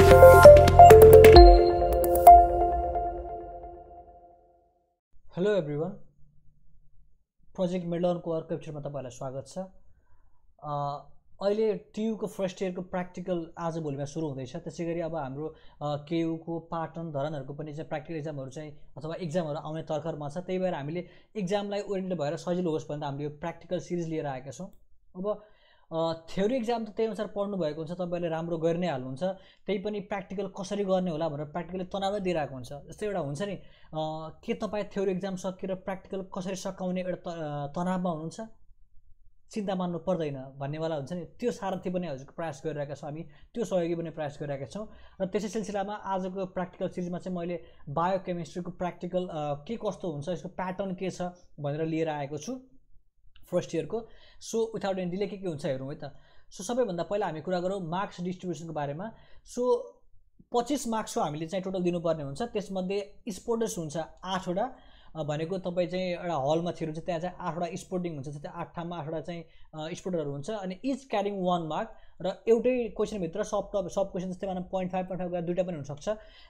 Hello everyone, project मेडलनको अर्को एपिसोडमा तपाईहरुलाई स्वागत छ। अहिले टियुको फर्स्ट इयरको प्र्याक्टिकल आज भोलिमा सुरु हुँदैछ। त्यसैगरी अब हाम्रो केयुको पाटन धरानहरुको पनि चाहिँ प्र्याक्टिकल एक्जामहरु चाहिँ अथवा एक्जामहरु आउने तर्खरमा छ। त्यही भएर हामीले एक्जामलाई ओरिएन्टेड भएर सजिलो होस् भनेर हामीले यो प्र्याक्टिकल सिरिज लिएर आएका छौं। अब थ्योरी एक्जाम त त्यही अनुसार पढ्नु भएको हुन्छ, तपाईहरुले राम्रो गरि नै हाल्नुहुन्छ। त्यही पनि प्र्याक्टिकल कसरी गर्ने होला भनेर प्र्याक्टिकली तनावै दिइरहेको हुन्छ। जस्तै एउटा हुन्छ नि, के तपाई थ्योरी एक्जाम सकेर प्र्याक्टिकल कसरी सकाउने एउटा तनावमा हुनुहुन्छ, चिन्ता मान्नु पर्दैन भन्नेवाला हुन्छ नि, त्यो सारथी पनि हजुरको प्रयास गरिरहेका छौं हामी, त्यो सहयोगी पनि प्रयास गरिरहेका छौं। र त्यसै सिलसिलामा आजको प्र्याक्टिकल सिरिजमा चाहिँ मैले बायोकेमिस्ट्रीको प्र्याक्टिकल के कस्तो हुन्छ, यसको प्याटर्न के छ भनेर लिएर आएको छु फर्स्ट इयरको। सो विथआउट एनी डिले के हुन्छ हेरौँ है त। सो सबैभन्दा पहिला हामी कुरा गरौँ मार्क्स डिस्ट्रिब्युसनको बारेमा। सो 25 मार्क्सको हामीले चाहिँ टोटल दिनुपर्ने हुन्छ। त्यसमध्ये स्पोर्टर्स हुन्छ 8 वटा, भनेको तपाईँ चाहिँ एउटा हलमा छिर्नुहुन्छ त्यहाँ चाहिँ 8 वटा स्पोर्टिङ हुन्छ, त्यहाँ 8 ठाउँमा 8 वटा चाहिँ स्पोर्टरहरू हुन्छ। अनि इच क्यारिङ 1 मार्क र एउटै क्वेसनभित्र सब क्वेसन जस्तै मानौँ 0.5 गरेर दुईटा पनि हुनसक्छ,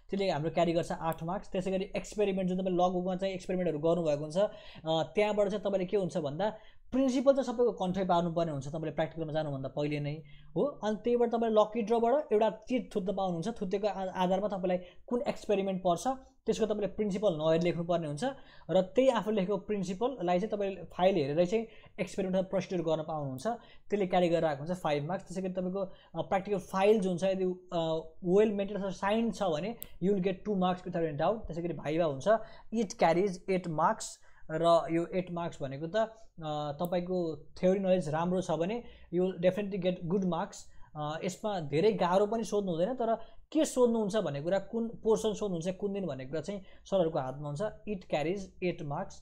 त्यसले हाम्रो क्यारी गर्छ 8 मार्क्स। त्यसैगरी एक्सपेरिमेन्ट जुन तपाईँ लगबुकमा चाहिँ एक्सपेरिमेन्टहरू गर्नुभएको हुन्छ त्यहाँबाट चाहिँ तपाईँले के हुन्छ भन्दा प्रिन्सिपल चाहिँ सबैको कन्फर्म पार्नुपर्ने हुन्छ तपाईँले प्र्याक्टिकलमा जानुभन्दा पहिले नै हो। अनि त्यहीबाट तपाईँले लकी ड्रबाट एउटा चिज थुत्न पाउनुहुन्छ, थुतेको आधारमा तपाईँलाई कुन एक्सपेरिमेन्ट पर्छ त्यसको तपाईँले प्रिन्सिपल नहेरेर लेख्नुपर्ने हुन्छ। र त्यही आफूले लेखेको प्रिन्सिपललाई चाहिँ तपाईँले फाइल हेरेरै चाहिँ एक्सपेरिमेन्टमा प्रोसिड्युर गर्न पाउनुहुन्छ, त्यसले क्यारी गरेर आएको हुन्छ 5 मार्क्स। त्यसैगरी तपाईँको प्र्याक्टिकल फाइल जुन छ यदि वेल मेन्टेन अथवा साइन छ भने you will get 2 marks without any doubt. त्यसैगरी भाइभा हुन्छ, इट क्यारिज 8 मार्क्स र यो 8 मार्क्स भनेको त तपाईको थ्योरी नलेज राम्रो छ भने you will definitely get good marks. यसमा धेरै गाह्रो पनि सोध्नु हुँदैन, तर के सोध्नुहुन्छ भन्ने कुरा, कुन पोर्सन सोध्नुहुन्छ कुन दिन भन्ने कुरा चाहिँ सरहरूको हातमा हुन्छ। इट क्यारिज 8 मार्क्स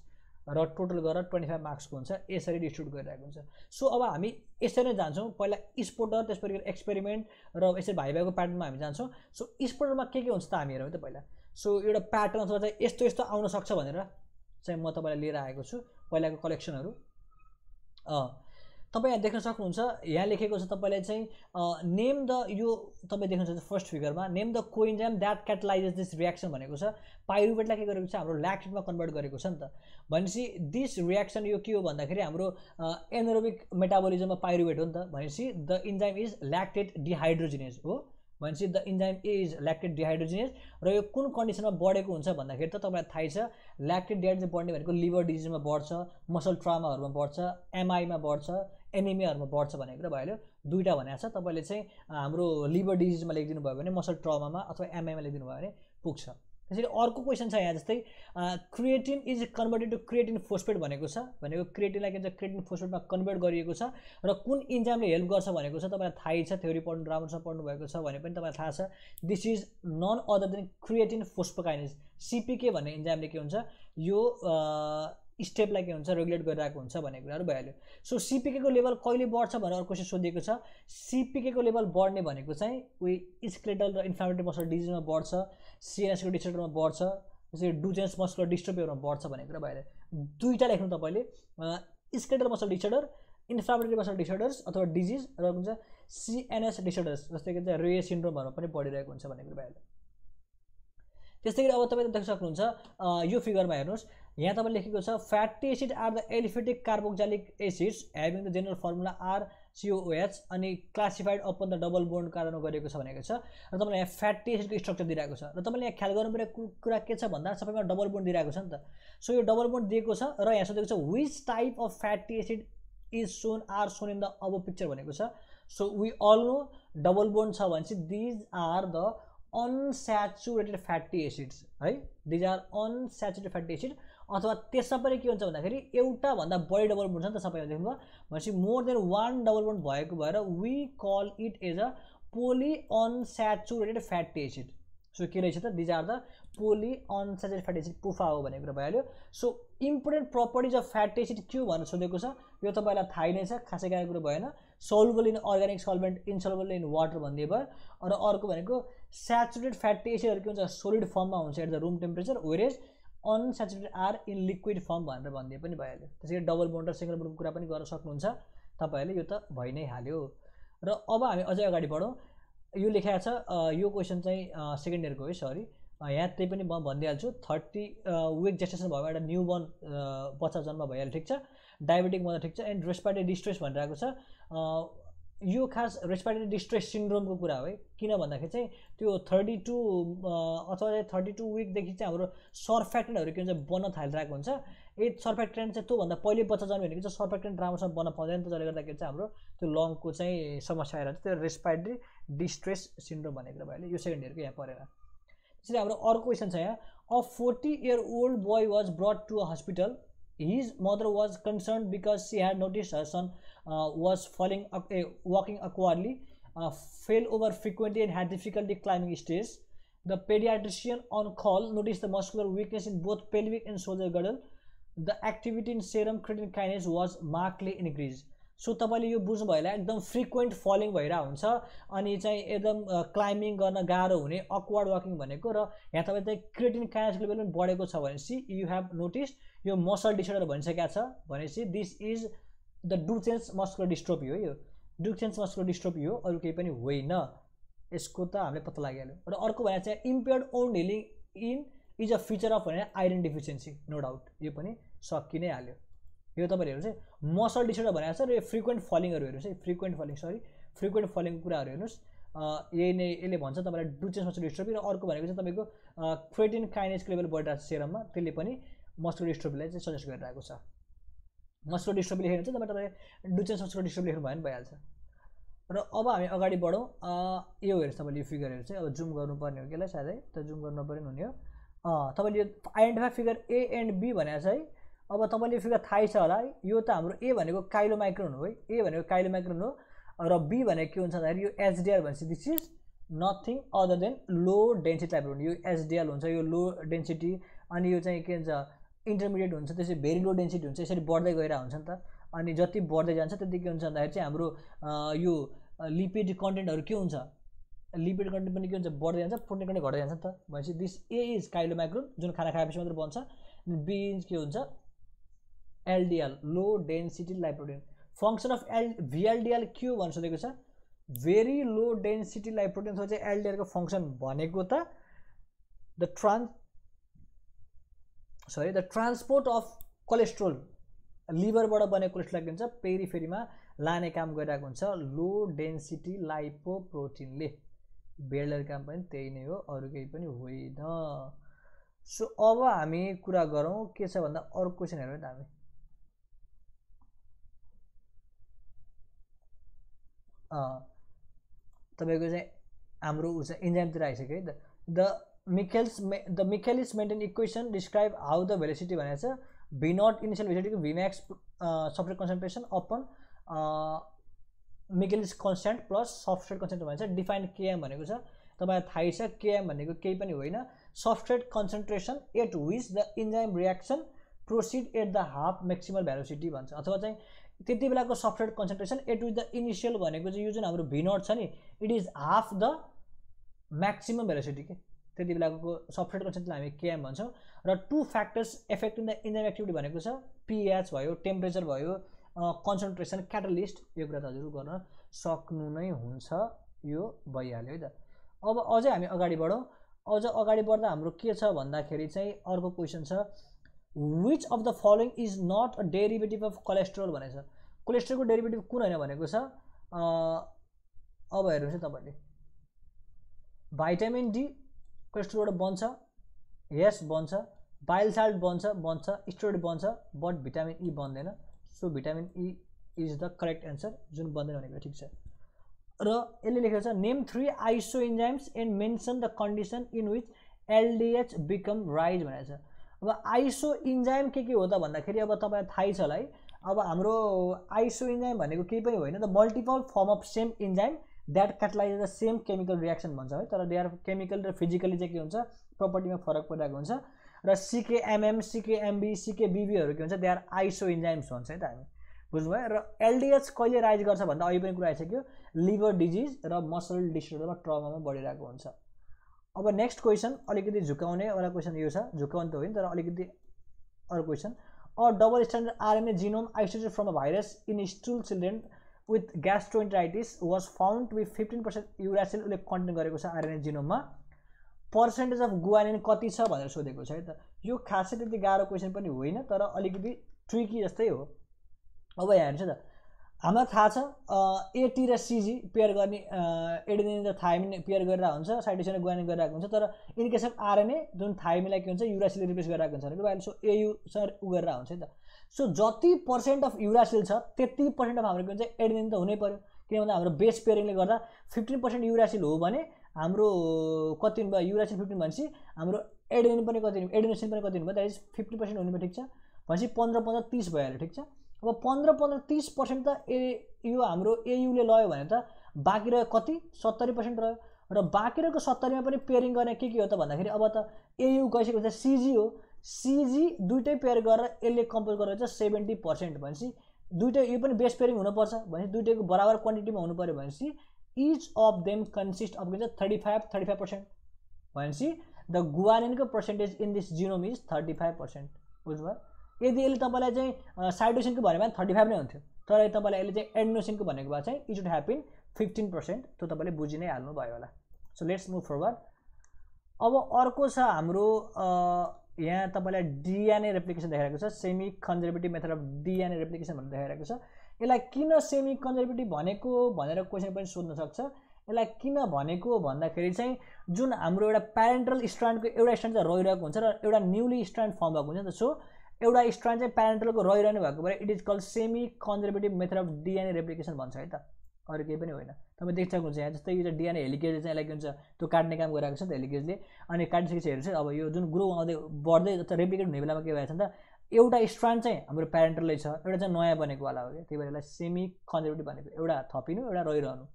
र टोटल गरेर 25 मार्क्सको हुन्छ, यसरी डिस्ट्रिब्युट गरिरहेको हुन्छ। सो अब हामी यसरी नै जान्छौँ, पहिला स्पोर्टर त्यसपछि एक्सपेरिमेन्ट र यसरी भाइभाको प्याटर्नमा हामी जान्छौँ। सो स्पोर्टरमा के हुन्छ त हामी हेरौँ त पहिला। सो एउटा प्याटर्न अथवा चाहिँ यस्तो यस्तो आउन सक्छ भनेर चाहिँ म तपाईँलाई लिएर आएको छु पहिलाको कलेक्सनहरू। तपाईँ यहाँ देख्न सक्नुहुन्छ, यहाँ लेखेको छ तपाईँले चाहिँ नेम द, यो तपाईँ देख्न सक्नुहुन्छ फर्स्ट फिगरमा, name the coenzyme that catalyses this reaction भनेको छ। पाइरुवेटलाई के गरेको छ, हाम्रो ल्याक्टेटमा कन्भर्ट गरेको छ नि त। भनेपछि दिस रियाक्सन यो के हो भन्दाखेरि हाम्रो एनारोबिक मेटाबोलिजममा पाइरुवेट हो नि त। भनेपछि the enzyme is lactate dehydrogenase हो। भनेपछि the enzyme is lactate dehydrogenase. र यो कुन कन्डिसनमा बढेको हुन्छ भन्दाखेरि त तपाईँलाई थाहै छ, ल्याक्टेट डिहाइड्रोजिनेज बढ्ने भनेको लिभर डिजिजमा बढ्छ, मसल ट्रामाहरूमा बढ्छ, एमआईमा बढ्छ, एनिमियाहरूमा बढ्छ भनेको कुरा भइहाल्यो। दुईवटा भनेको छ, तपाईँले चाहिँ हाम्रो लिभर डिजिजमा लेखिदिनु भयो भने, मसल ट्रामामा अथवा एमआईमा लेखिदिनु भयो भने पुग्छ। त्यसरी अर्को क्वेसन छ यहाँ, जस्तै creatine is converted to creatine phosphate भनेको छ। भनेको क्रिएटिनलाई के भन्छ, क्रिएटिन फोस्फेटमा कन्भर्ट गरिएको छ। र कुन इन्जाइमले हेल्प गर्छ भनेको छ, तपाईँलाई थाहै छ, थ्योरी पढ्नु राम्रोसँग पढ्नु भएको छ भने पनि तपाईँलाई थाहा छ, this is none other than creatine phosphokinase. CPK भन्ने इन्जाइमले के हुन्छ, यो स्टेपलाई के हुन्छ, रेगुलेट गरिरहेको हुन्छ भन्ने कुराहरू भइहाल्यो। सो सिपिकेको लेभल कहिले बढ्छ भनेर अर्को क्वेसन सोधिएको छ। सिपिकेको लेभल बढ्ने भनेको चाहिँ उही स्केलेटल र इन्फ्लामेटरी मसल डिजिजमा बढ्छ, सिएनएसको डिसअर्डरमा बढ्छ, त्यसरी डुचेन्स मस्कुलर डिस्ट्रोफीहरूमा बढ्छ भन्ने कुरा भइहाल्यो। दुईवटा लेख्नु तपाईँले, skeletal muscle disorder, inflammatory muscle disorders अथवा डिजिज, र हुन्छ सिएनएस डिसअर्डर्स जस्तै कि चाहिँ रे सिन्ड्रोमहरूमा पनि बढिरहेको हुन्छ भन्ने कुरा भइहाल्यो। त्यस्तै गरी अब तपाईले देख्न सक्नुहुन्छ यो फिगरमा हेर्नुस्, यहाँ तपाईले लेखेको छ fatty acid are the aliphatic carboxylic acids having the general formula RCOOH अनि classified upon the double bond कारण गरेको छ भनेको छ। र तपाईलाई यहाँ फ्याटी एसिडको स्ट्रक्चर दिइरहेको छ र तपाईले यहाँ ख्याल गर्नुपर्ने कुरा के छ भन्दा सबैमा डबल बोन्ड दिइरहेको छ नि त। सो यो डबल बोन्ड दिएको छ र यहाँ सोधेको छ which type of fatty acid is shown in the above picture भनेको छ। So we all know double bond छ भने चाहिँ these are the unsaturated fatty acids है, these are unsaturated fatty acid. अथवा त्यसमा पनि के हुन्छ भन्दाखेरि एउटा भन्दा बढी डबल बोन्ड छ नि त, सबैले देख्नुभयो भनेपछि मोर देन 1 डबल बोन्ड भएको भएर we call it as a poly unsaturated fatty acid. So के रहेछ त, these are the poly unsaturated fatty acid, PUFA हो भन्ने कुरा भइहाल्यो। So important properties of fatty acid के हो भनेर सोधेको छ, यो तपाईँलाई थाहै नै छ, खासै गाएको कुरा भएन। Soluble in organic solvent, insoluble in water भनिदिए भयो। र अर्को भनेको स्याचुरेटेड फ्याटी एसिडहरू के हुन्छ, सोलिड फर्ममा हुन्छ at the room temperature, whereas unsaturated are in liquid form भनेर भनिदिए पनि भइहाल्यो। त्यसैले डबल बोन्ड र सिंगल बोन्डको कुरा पनि गर्न सक्नुहुन्छ तपाईँहरूले, यो त भइ नै हाल्यो। र अब हामी अझै अगाडि बढौँ। यो लेखेको छ यो क्वेसन चाहिँ सेकेन्ड इयरको है सरी यहाँ त्यही पनि म भनिदिइहाल्छु 30 विक जेस्टेसन भयो एउटा न्यू बर्न बच्चा जन्म भइहाल्यो ठिक छ डायबेटिक मदर ठिक छ एन्ड रेस्पिरेटरी डिस्ट्रेस भनिरहेको छ यो खास रेस्पिरेटरी डिस्ट्रेस सिन्ड्रोमको कुरा हो है किन भन्दाखेरि चाहिँ त्यो 32 अथवा 32 विकदेखि चाहिँ हाम्रो सर्फेक्टेन्टहरू के भन्छ बन्न थालिरहेको हुन्छ एज सर्फेक्टेन्ट चाहिँ त्योभन्दा पहिले बच्चा जन्म्यो भने चाहिँ सर्फेक्टेन्ट राम्रोसँग बन्न पाउँदैन त्यसले गर्दाखेरि चाहिँ हाम्रो त्यो लङको चाहिँ समस्या आइरहेको छ त्यो रेस्पिरेटरी डिस्ट्रेस सिन्ड्रोम भनेको कुरा भइहाल्यो यो सेकेन्ड इयरको यहाँ परेन त्यसरी हाम्रो अर्को क्वेसन छ यहाँ a 40-year-old boy was brought to a hospital. His mother was concerned because she had noticed her son was walking awkwardly, fell over frequently and had difficulty climbing stairs. The pediatrician on call noticed the muscular weakness in both pelvic and shoulder girdle. The activity in serum creatine kinase was markedly increased. So तपाईँले यो बुझ्नुभयो होला एकदम frequent falling भइरहेको हुन्छ अनि चाहिँ एकदम क्लाइम्बिङ गर्न गाह्रो हुने अक्वर्ड वाकिङ भनेको र यहाँ तपाईँ चाहिँ क्रिएटिन काइनेस लेभल पनि बढेको छ भनेपछि यु हेभ नोटिस यो मसल डिसअर्डर भनिसकेको छ भनेपछि this is the Duchenne muscular dystrophy हो यो डुचेन्स मस्कुलर डिस्ट्रोफी हो अरू केही पनि होइन यसको त हामीले पत्ता लगाइहाल्यो र अर्को भने चाहिँ impaired wound healing in is a feature of भने आइरन डिफिसियन्सी नो डाउट यो पनि सकि नै हाल्यो यो तपाईँले हेर्नुहोस् है मसल डिसअर्डर भनेको छ र यो फ्रिक्वेन्ट फलिङहरू हेर्नुहोस् है फ्रिक्वेन्ट फलिङको कुराहरू हेर्नुहोस् यही नै यसले भन्छ तपाईँलाई डुचेन्स मस्कुलर डिस्ट्रोफी र अर्को भनेको चाहिँ तपाईँको क्रिएटिन काइनेसको लेभल बढिरहेको छ सेरममा त्यसले पनि मस्कुलर डिस्ट्रोफीलाई चाहिँ सजेस्ट गरिरहेको छ मस्कुलर डिस्ट्रोफी लेखेर चाहिँ तपाईँले डुचेन्स मस्कुलर डिस्ट्रोफी लेख्नु भयो भने भइहाल्छ र अब हामी अगाडि बढौँ यो हेर्नुहोस् तपाईँले यो फिगरहरू चाहिँ अब जुम गर्नुपर्ने हो कि सायदै त जुम गर्नु नपर्ने हुने हो तपाईँले यो identify figure A and B भनेको छ है अब तपाईँले फिगर थाहै छ होला है यो त हाम्रो ए भनेको काइलोमाइक्रोन हो है ए भनेको काइलोमाइक्रोन हो र बी भनेको के हुन्छ भन्दाखेरि यो एचडिआर भनेपछि this is nothing other than low density lipoprotein यो एचडिएल हुन्छ यो लो डेन्सिटी अनि यो चाहिँ के भन्छ इन्टरमिडिएट हुन्छ त्यसै भेरी लो डेन्सिटी हुन्छ यसरी बढ्दै गइरहेको हुन्छ नि त अनि जति बढ्दै जान्छ त्यति के हुन्छ भन्दाखेरि चाहिँ हाम्रो यो लिपिड कन्टेन्टहरू के हुन्छ लिपिड कन्टेन्ट पनि के हुन्छ बढ्दै जान्छ प्रोटिन कन्टेन्ट घट्दै जान्छ नि त भनेपछि दिस ए इज काइलोमाइक्रोन जुन खाना खाएपछि मात्र बन्छ बी इज के हुन्छ एलडिएल लो डेन्सिटी लाइप्रोटिन फङ्सन अफ भिएलडिएल के हो भन्न सोधेको छ भेरी लो डेन्सिटी लाइप्रोटिन अथवा चाहिँ एलडिएलको फङ्सन भनेको त द ट्रान्सपोर्ट अफ कोलेस्ट्रोल लिभरबाट बनेको कोलेस्ट्रोल के हुन्छ पेरिफेरीमा लाने काम गरिरहेको हुन्छ लो डेन्सिटी लाइपोप्रोटिनले भिएलडिएल काम पनि त्यही नै हो अरू केही पनि होइन सो अब हामी कुरा गरौँ के छ भन्दा अरू क्वेसन हेरौँ त हामी तपाईँको चाहिँ हाम्रो ऊ चाहिँ इन्जाइमतिर आइसक्यो है त the Michaelis Menten equation describe how the velocity भनेको छ भी नट इनिसियल भेलोसिटीको Vmax substrate concentration upon Michaelis constant plus substrate concentrate भनेको छ डिफाइन्ड केएम भनेको छ तपाईँलाई थाहै छ केएम भनेको केही पनि होइन substrate concentration at which the enzyme reaction proceed at the half maximal velocity भन्छ अथवा चाहिँ त्यति बेलाको substrate concentration at with the initial भनेको चाहिँ यो जुन हाम्रो भी नट छ नि it is half the maximum velocity के त्यति बेलाको सब्स्ट्रेट कन्सन्ट्रेसन हामी केएम भन्छौँ र two factors affecting the enzyme activity भनेको छ पिएच भयो टेम्परेचर भयो कन्सन्ट्रेसन क्याटलिस्ट यो कुरा त हजुर गर्न सक्नु नै हुन्छ यो भइहाल्यो है त अब अझै हामी अगाडि बढौँ अझ अगाडि बढ्दा हाम्रो के छ भन्दाखेरि चाहिँ अर्को क्वेसन छ which of the following is not a derivative of cholesterol भनेको छ कोलेस्ट्रोलको डेरिभेटिभ कुन होइन भनेको छ अब हेर्नुहोस् है तपाईँले भाइटामिन डी कोलेस्ट्रोलबाट बन्छ यस बन्छ बाइल साल्ट बन्छ स्टेरोइड बन्छ बट भिटामिन ई बन्दैन so vitamin E is the correct answer जुन बन्दैन भनेको ठिक छ र यसले लेखेको छ name 3 iso enzymes and mention the condition in which LDH become rise भनेको छ अब आइसो इन्जाइम के हो त भन्दाखेरि अब तपाईँलाई थाहै छ होला है अब हाम्रो आइसो इन्जाइम भनेको केही पनि होइन the multiple form of same enzyme that catalyse the same chemical reaction भन्छ है तर दे आर केमिकल र फिजिकली चाहिँ के हुन्छ प्रपर्टीमा फरक परिरहेको हुन्छ र सिकेएमएम सिकेएमबी सिकेबिबीहरू के हुन्छ दे आर आइसो इन्जाइम्स भन्छ है त हामी बुझ्नुभयो र एलडिएच कहिले राइज गर्छ भन्दा अहिले पनि कुरा आइसक्यो लिभर डिजिज र मसल डिसअर्डरमा ट्रमामा बढिरहेको हुन्छ अब नेक्स्ट क्वेसन अलिकति झुकाउने वाला क्वेसन यो छ झुकाउने त होइन तर अलिकति अरू question a double standard RNA genome isolated from a virus in stool children with gastroenteritis was found to be 15% uracil उसले कन्टेन गरेको छ आरएनए जिनोममा पर्सेन्टेज अफ गुआनिन कति छ भनेर सोधेको छ है त यो खासै त्यति गाह्रो क्वेसन पनि होइन तर अलिकति ट्रिकी जस्तै हो अब यहाँ हेर्नु त हामीलाई थाहा छ एटी र सिजी पेयर गर्ने एडेनिन र थाइमिन पेयर गरेर हुन्छ साइटोसिन र गुआनिन गरिरहेको हुन्छ तर इन केस अफ आरएनए जुन थाइमिनलाई के हुन्छ युरासिलले रिप्लेस गरिरहेको हुन्छ भनेको अहिले सो एयु सर उ गरेर हुन्छ नि त सो जति पर्सेन्ट अफ युरासिल छ त्यति पर्सेन्ट अफ हाम्रो के भन्छ एडेनिन त हुनै पर्यो किन भन्दा हाम्रो बेस पेयरिङले गर्दा 15% युरासिल हो भने हाम्रो कति भयो युरासिल 15 भनेपछि हाम्रो एडेनिन पनि कति एडेनोसिन पनि कति भयो द्याट इज 50% हुनु पर्यो ठिक छ भनेपछि 15 30 भइहाल्यो ठिक छ अब 15-30% त यो हाम्रो एयुले लयो भने त बाँकी रह्यो कति 70% रह्यो र बाँकी रहेको 70 मा पनि पेयरिङ गर्ने के हो त भन्दाखेरि अब त एयु गइसकेको छ सिजी हो सिजी दुईटै पेयर गरेर यसले कम्पोज गरेर चाहिँ 70% भनेपछि दुईटै यो पनि बेस पेयरिङ हुनुपर्छ भनेपछि दुईटैको बराबर क्वान्टिटीमा हुनु पर्यो भनेपछि each of them consist of के 35% भनेपछि द गुआनिनको percentage in this genome is 35% बुझ्नुभयो यदि यसले तपाईँलाई चाहिँ साइटोसिनको भनेको भए 35 नै हुन्थ्यो तर तपाईँलाई यसले चाहिँ एडेनोसिनको भनेको भए चाहिँ इट शुड ह्यापन 15% त्यो तपाईँले बुझि नै हाल्नु भयो होला सो लेट्स मुभ फरवर्ड अब अर्को छ हाम्रो यहाँ तपाईँलाई डिएनए रेप्लिकेसन देखाइरहेको छ semi conservative method of DNA replication भनेर देखाइरहेको छ यसलाई किन सेमी कन्जर्भेटिभ भनेको भनेर क्वेसन पनि सोध्न सक्छ यसलाई किन भनेको भन्दाखेरि चाहिँ जुन हाम्रो एउटा प्यारेन्टल स्ट्रान्डको एउटा स्ट्रान्ड चाहिँ रहिरहेको हुन्छ र एउटा न्युली स्ट्रान्ड फर्म भएको हुन्छ नि त सो एउटा स्ट्रान्ड चाहिँ प्यारेन्टलको रहिरहने भएको भएर it is called semi conservative method of DNA replication भन्छ है त अरू केही पनि होइन तपाईँ देख्छ हुन्छ यहाँ जस्तै यो चाहिँ डिएनए हेलिकेज चाहिँ यसलाई के हुन्छ त्यो काट्ने काम गरिरहेको छ नि त हेलिकेजले अनि काटिसकेपछि हेर्नुहोस् अब यो जुन ग्रो आउँदै बढ्दै जस्तो रेप्लिकेट हुने बेलामा के भएछ नि त एउटा स्ट्रान्ड चाहिँ हाम्रो प्यारेन्टलै छ एउटा चाहिँ नयाँ बनेकोवाला हो क्या त्यही भएर यसलाई सेमी कन्जर्भेटिभ भनेको एउटा थपिनु एउटा रहिरहनु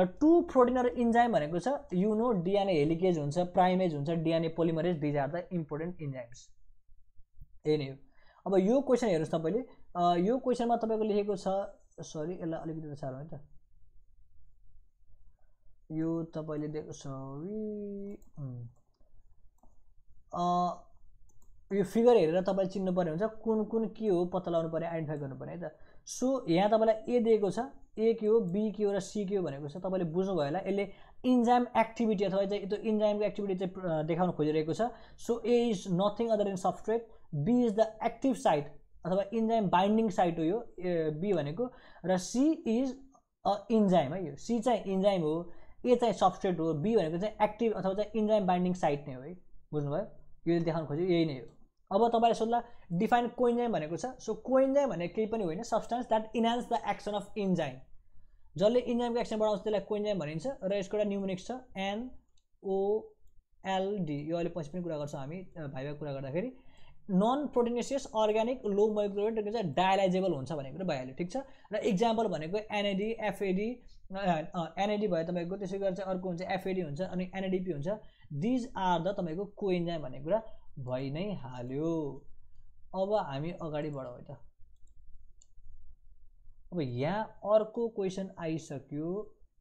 र टु प्रोटिन र इन्जाइम भनेको छ यु नो डिएनए हेलिकेज हुन्छ प्राइमेज हुन्छ DNA polymerase these are the important enzymes यही नै हो अब यो क्वेसन हेर्नुहोस् तपाईँले यो क्वेसनमा तपाईँको लेखेको छ सरी यसलाई अलिकति त साह्रो है त यो तपाईँले देख्नु सरी यो फिगर हेरेर तपाईले चिन्नु पर्ने हुन्छ कुन कुन के हो पत्ता लगाउनु पर्ने आइडेन्टिफाई गर्नु पर्ने है त सो यहाँ तपाईँलाई ए दिएको छ ए के हो बी के हो र सी के हो भनेको छ तपाईँले बुझ्नुभयो होला यसले इन्जाइम एक्टिभिटी अथवा चाहिँ त्यो इन्जाइमको एक्टिभिटी चाहिँ देखाउन खोजिरहेको छ so A is nothing other than substrate B is the active site अथवा इन्जाइम बाइन्डिङ साइट हो यो बी भनेको र सी इज अ इन्जाइम है यो सी चाहिँ इन्जाइम हो ए चाहिँ सबस्ट्रेट हो बी भनेको चाहिँ एक्टिभ अथवा चाहिँ इन्जाइम बाइन्डिङ साइट नै हो है बुझ्नुभयो यो देखाउन खोजेको यही नै हो अब तपाईँले सोध्ला डिफाइन कोइन्जाइम भनेको छ सो कोइन्जाइम भनेको केही पनि होइन substance that enhance the action of enzyme जसले इन्जाइमको एक्सन बढाउँछ त्यसलाई कोइन्जाइम भनिन्छ र यसको एउटा न्युमेरिक्स छ NOLD यो अहिले पछि पनि कुरा गर्छौँ हामी भाइभा कुरा गर्दाखेरि non proteinaceous organic low molecular weight चाहिँ डायलाइजेबल हुन्छ भनेको कुरा भइहाल्यो ठिक छ र इक्जाम्पल भनेको NAD FAD NAD भयो तपाईँको त्यसै गरी चाहिँ अर्को हुन्छ FAD हुन्छ अनि NADP हुन्छ दिज आर द तपाईँको कोइन्जाइम भनेको कुरा भइ नै हाल्यो अब हामी अगाडि बढौँ है त अब यहाँ अर्को क्वेसन आइसक्यो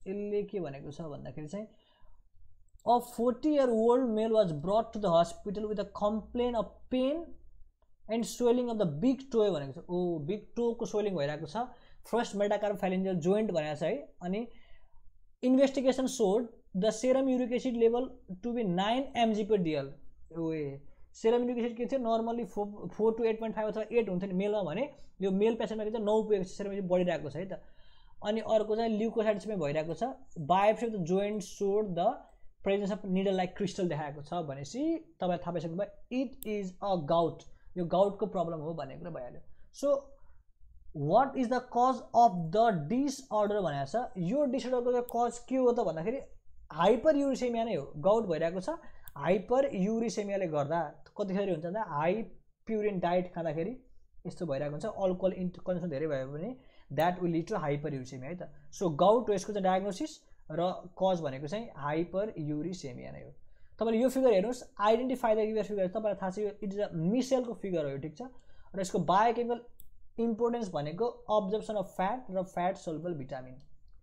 यसले के भनेको छ भन्दाखेरि चाहिँ A 40-year-old male was brought to the hospital with a complaint of pain and swelling of the big toe भनेको छ ओ बिग टो को स्वेलिङ भइरहेको छ फर्स्ट मेटाकार्प फाइलेन्जियल जोइन्ट भनेको छ है अनि investigation showed the serum uric acid level to be 9 mg/dl ओए सेरम युरिक एसिड के थियो नर्मली 4 to 8.5 अथवा 8 हुन्थ्यो नि मेलमा भने यो मेल पेसेन्टमा चाहिँ 9 पुगेको छ सेरम युरिक बढिरहेको छ है त अनि अर्को चाहिँ ल्युकोसाइट्स पनि भइरहेको छ बायोप्सी अफ द जोइन्ट सोड the presence of needle like crystal देखाएको छ भनेपछि तपाईले थाहा पाइसक्नु भयो इट इज अ गाउट यो गाउटको प्रब्लम हो भन्ने कुरा भइहाल्यो so what is the cause of the disorder भनेको छ यो डिसअर्डरको कज के हो त भन्दाखेरि हाइपर युरिसेमिया नै हो गाउट भइरहेको छ हाइपर युरिसेमियाले गर्दा कतिखेर हुन्छ भन्दा हाई प्युरिन डाइट खाँदाखेरि यस्तो भइरहेको हुन्छ अल्कोहल कन्जम्सन धेरै भयो भने that will lead to hyper uricaemia है त सो गाउट हो यसको चाहिँ डायग्नोसिस र कज भनेको चाहिँ हाइपर युरिसेमिया नै हो तपाईँले यो फिगर हेर्नुहोस् आइडेन्टिफाई द गिवन फिगर तपाईँलाई थाहा छ यो इट इज अ मिसेलको फिगर हो यो ठिक छ र यसको बायोकेमिकल इम्पोर्टेन्स भनेको अब्जर्प्सन अफ फ्याट र फ्याट सोल्युबल भिटामिन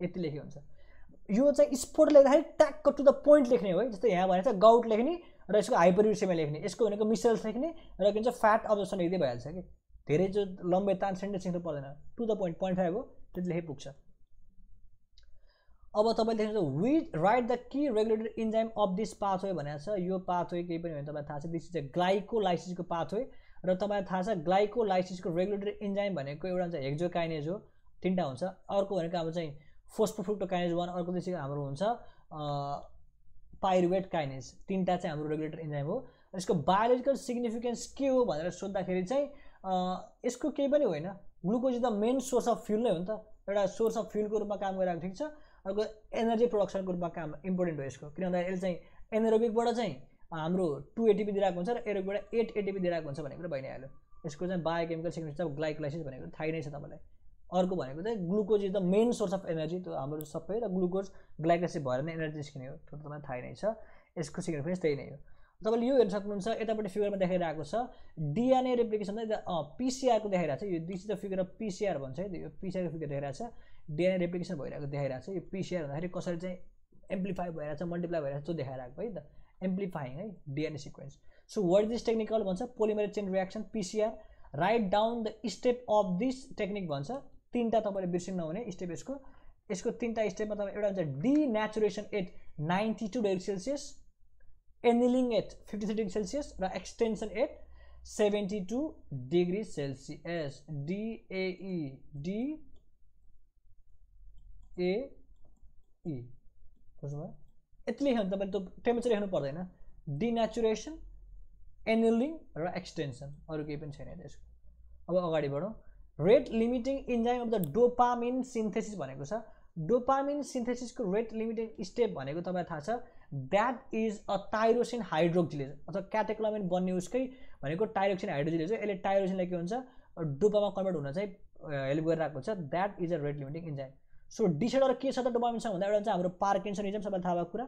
यति लेखेको हुन्छ यो चाहिँ स्पोर्ट लेख्दाखेरि ट्याक्क टु द पोइन्ट लेख्ने हो है जस्तै यहाँ भनेको छ गाउट लेख्ने र यसको हाइपर युरिसेमिया लेख्ने यसको भनेको मिसेल्स लेख्ने र के भन्छ फ्याट अब्जर्प्सन लेख्दै भइहाल्छ कि धेरै जो लम्बे तान सेन्टेन्स लेख्नु पर्दैन टु द पोइन्ट 0.5 हो त्यति लेखे पुग्छ। अब तपाईँले देख्नुहुन्छ we write the key regulatory enzyme of this pathway भनेको छ। यो पाथवे केही पनि होइन, तपाईँलाई थाहा छ, दिस इज अ ग्लाइकोलाइसिसको पाथवे। र तपाईँलाई थाहा छ ग्लाइकोलाइसिसको रेगुलेटरी इन्जाइम भनेको एउटा हुन्छ हेक्सोकाइनेज हो, 3टा हुन्छ। अर्को भनेको हाम्रो चाहिँ फोस्फोफ्रुक्टोकाइनेज 1, अर्को चाहिँ हाम्रो हुन्छ पाइरुवेट काइनेज, 3टा चाहिँ हाम्रो रेगुलेटरी इन्जाइम हो। यसको बायोलोजिकल सिग्निफिकेन्स के हो भनेर सोद्धाखेरि चाहिँ यसको केही पनि होइन, glucose is the main source of fuel नै हो नि त, एउटा सोर्स अफ फ्युलको रूपमा काम गरिरहेको, ठिक छ। अर्को एनर्जी प्रोडक्सनको रूपमा काम इम्पोर्टेन्ट हो यसको, किन भन्दा यसले चाहिँ एनारोबिकबाट चाहिँ हाम्रो 2 एटिपी दिइरहेको हुन्छ र एरोबिकबाट 8 एटिपी दिइरहेको हुन्छ भनेको भइ नै हाल्यो। यसको चाहिँ बायोकेमिकल सिग्निफिकेन्स ग्लाइकोलाइसिस भनेको थाहै नै छ तपाईँलाई। अर्को भनेको चाहिँ glucose is the main source of energy, त्यो हाम्रो सबै, र ग्लुकोज ग्लाइकोलाइसिस भएर नै एनर्जी निस्किने हो, त्यो तपाईँलाई थाहै नै छ। यसको सिग्निफिकेन्स त्यही नै हो। तपाईँले यो हेर्न सक्नुहुन्छ, यतापट्टि फिगरमा देखाइरहेको छ डिएनए रेप्लिकेसन, पिसिआरको देखाइरहेको छ। यो this is the figure of PCR भन्छ है, यो पिसिआरको फिगर देखाइरहेको छ, डिएनए रेप्लिकेसन भइरहेको देखाइरहेको छ। यो पिसिआर भन्दाखेरि कसरी चाहिँ एम्प्लिफाई भइरहेको छ, मल्टिप्लाई भइरहेको छ, त्यो देखाइरहेको है त, एम्प्लिफाइङ है DNA sequence. So what is this technical भन्छ polymerase chain reaction PCR. Write down the step of this technique भन्छ। 3टा तपाईँले बिर्सिनु नहुने स्टेप यसको 3टा स्टेपमा तपाईँ एउटा हुन्छ denaturation at 92 degree Celsius, annealing at 53 degree Celsius र एक्सटेन्सन एट 72 डिग्री सेल्सियस। डिएई बुझ्नुभयो? यति लेख्यो भने तपाईँले त्यो टेम्परेचर लेख्नु पर्दैन, डिनेचुरेसन, एनिलिङ र एक्सटेन्सन, अरू केही पनि छैन त्यसको। अब अगाडि बढौँ। Rate limiting enzyme of the dopamine synthesis भनेको छ। डोपामिन सिन्थेसिसको रेट लिमिटिङ स्टेप भनेको तपाईँलाई थाहा छ, that is a tyrosine hydroxylase अथवा क्याटेकोलामिन बन्ने उसकै भनेको टाइरोक्सिन हाइड्रोक्सिलेज हो। यसले टाइरोसिनलाई के हुन्छ डोपामा कन्भर्ट हुन चाहिँ हेल्प गरिरहेको हुन्छ। That is a rate limiting enzyme. So disorder के छ त डोपामिनसँग भन्दा, एउटा चाहिँ हाम्रो पार्किन्सनिजम, सबैलाई थाहा भएको कुरा,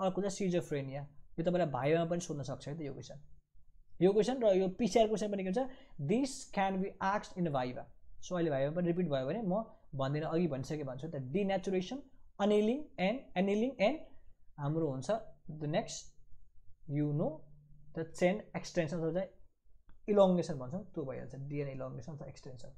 अर्को चाहिँ सिजोफ्रेनिया। यो तपाईँलाई भाइमा पनि सोध्न सक्छ है त यो क्वेसन र यो पिसिआर क्वेसन पनि के हुन्छ, this can be asked in viva. So अहिले भाइभा पनि रिपिट भयो भने म भन्दिनँ, अघि भनिसकेँ भन्छु त, डिनेचुरेसन, एनिलिङ एन्ड हाम्रो हुन्छ the next you know the chain extension चाहिँ इलोङ्गेसन भन्छौँ, त्यो भइहाल्छ, डिएनए इलोङ्गेसन अथवा एक्सटेन्सन।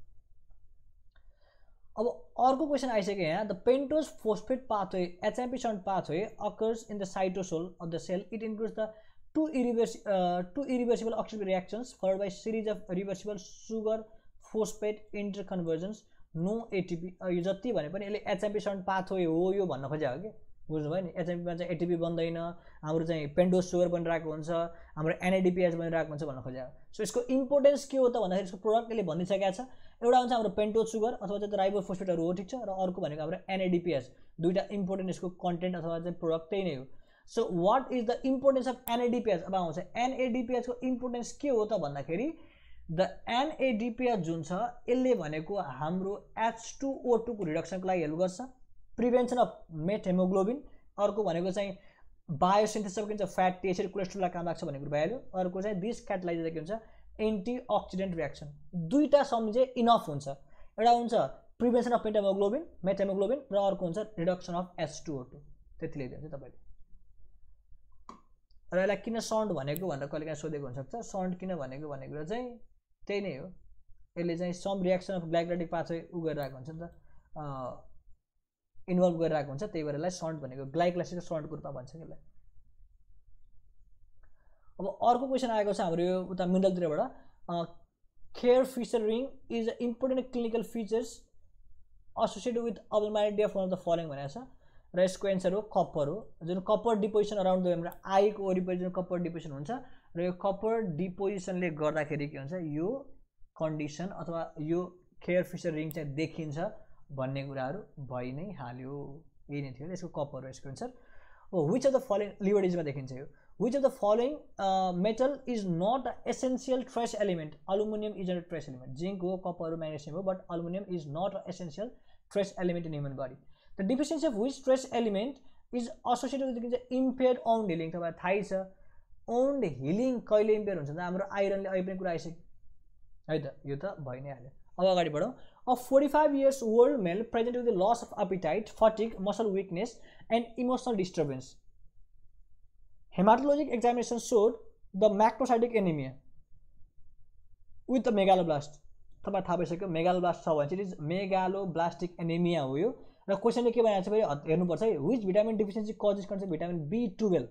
अब अर्को क्वेसन आइसक्यो यहाँ, the pentose phosphate pathway HMP shunt pathway occurs in the cytosol of the cell. It includes the two irreversible oxidative reactions followed by series of reversible sugar phosphate interconversions, no ATP। यो जति भने पनि यसले HMP shunt pathway हो यो भन्न खोजेको हो कि, बुझ्नुभयो नि। एचएमपीमा चाहिँ एटिपी बन्दैन, हाम्रो चाहिँ पेन्टोज सुगर बनिरहेको हुन्छ, हाम्रो एनएडिपिएच बनिरहेको हुन्छ भन्न खोजेको। सो यसको इम्पोर्टेन्स के हो त भन्दाखेरि यसको प्रोडक्ट यसले भनिसकेको छ। एउटा हुन्छ हाम्रो पेन्टोज सुगर अथवा चाहिँ राइबोफोस्फेटहरू हो, ठिक छ, र अर्को भनेको हाम्रो एनएडिपिएच। 2टा इम्पोर्टेन्ट यसको कन्टेन्ट अथवा चाहिँ प्रोडक्ट त्यही नै हो। So what is the importance of NADPH? अब आउँछ एनएडिपिएचको इम्पोर्टेन्स के हो त भन्दाखेरि, द एनएडिपिएच जुन छ यसले भनेको हाम्रो H2O2 को रिडक्सनको लागि हेल्प गर्छ, प्रिभेन्सन अफ मेट हेमोग्लोबिन, अर्को भनेको चाहिँ बायोसिन्थेसिस के हुन्छ फ्याटी एसिड कोलेस्ट्रोललाई काम लाग्छ भनेको भइहाल्यो, अर्को चाहिँ दिस क्याटालाइज के हुन्छ एन्टिअक्सिडेन्ट रियाक्सन। 2टा सम्झे इनफ हुन्छ। एउटा हुन्छ प्रिभेन्सन अफ मेट हेमोग्लोबिन र अर्को हुन्छ रिडक्सन अफ H2O2। त्यति लेखिदिन्छ तपाईँले। र यसलाई किन सन्ट भनेको भनेर कहिले काहीँ सोधेको हुनसक्छ। सन्ट किन भनेको कुरा चाहिँ त्यही नै हो, यसले चाहिँ some reaction of glycolytic pathway गरिरहेको हुन्छ नि त, इन्भल्भ गरिरहेको हुन्छ, त्यही भएर यसलाई सन्ट भनेको ग्लाइकोलाइसिसको सन्टको रूपमा भन्छ यसलाई। अब अर्को क्वेसन आएको छ हाम्रो यो उता मिडलतिरबाट, Kayser Fleischer ring is a important clinical features associated with abnormality of one of the following भनेको छ। र यसको एन्सर हो कपर हो, जुन कपर डिपोजिसन अराउन्ड द हाम्रो आईको वरिपरि जुन कपर डिपोजिसन हुन्छ, र यो कपर डिपोजिसनले गर्दाखेरि के हुन्छ, यो कन्डिसन अथवा यो खेयर फिसर रिङ चाहिँ देखिन्छ भन्ने कुराहरू भइ नै हाल्यो। यही नै थियो यसको कपर हो यसको answer. Which of the following लिभरेजमा देखिन्छ यो, which of the following metal is not essential trace element? Aluminium is a trace element. Zinc हो, कपर हो, म्याग्नेसियम हो, but aluminium is not essential trace element in human body. The deficiency of which trace element is associated with impaired wound healing? तपाईँलाई थाहै छ owned healing कहिले empire हुन्छ त, हाम्रो आइरनले अहिले पनि कुरा आइसक्यो है त, यो त भइ नै हाल्यो। अब अगाडि बढौँ। A 45 years old male present with the loss of appetite, fatigue, muscle weakness and emotional disturbance. Hematologic examination showed the macrocytic anemia with the megaloblast. तपाईँ थाहा भइसक्यो मेगालोब्लास्ट छ भने चाहिँ इट इज मेगालोब्लास्टिक एनेमिया हो यो। र क्वेसनले के भनेको छ फेरि हेर्नुपर्छ है, which vitamin deficiency causes concept vitamin B12,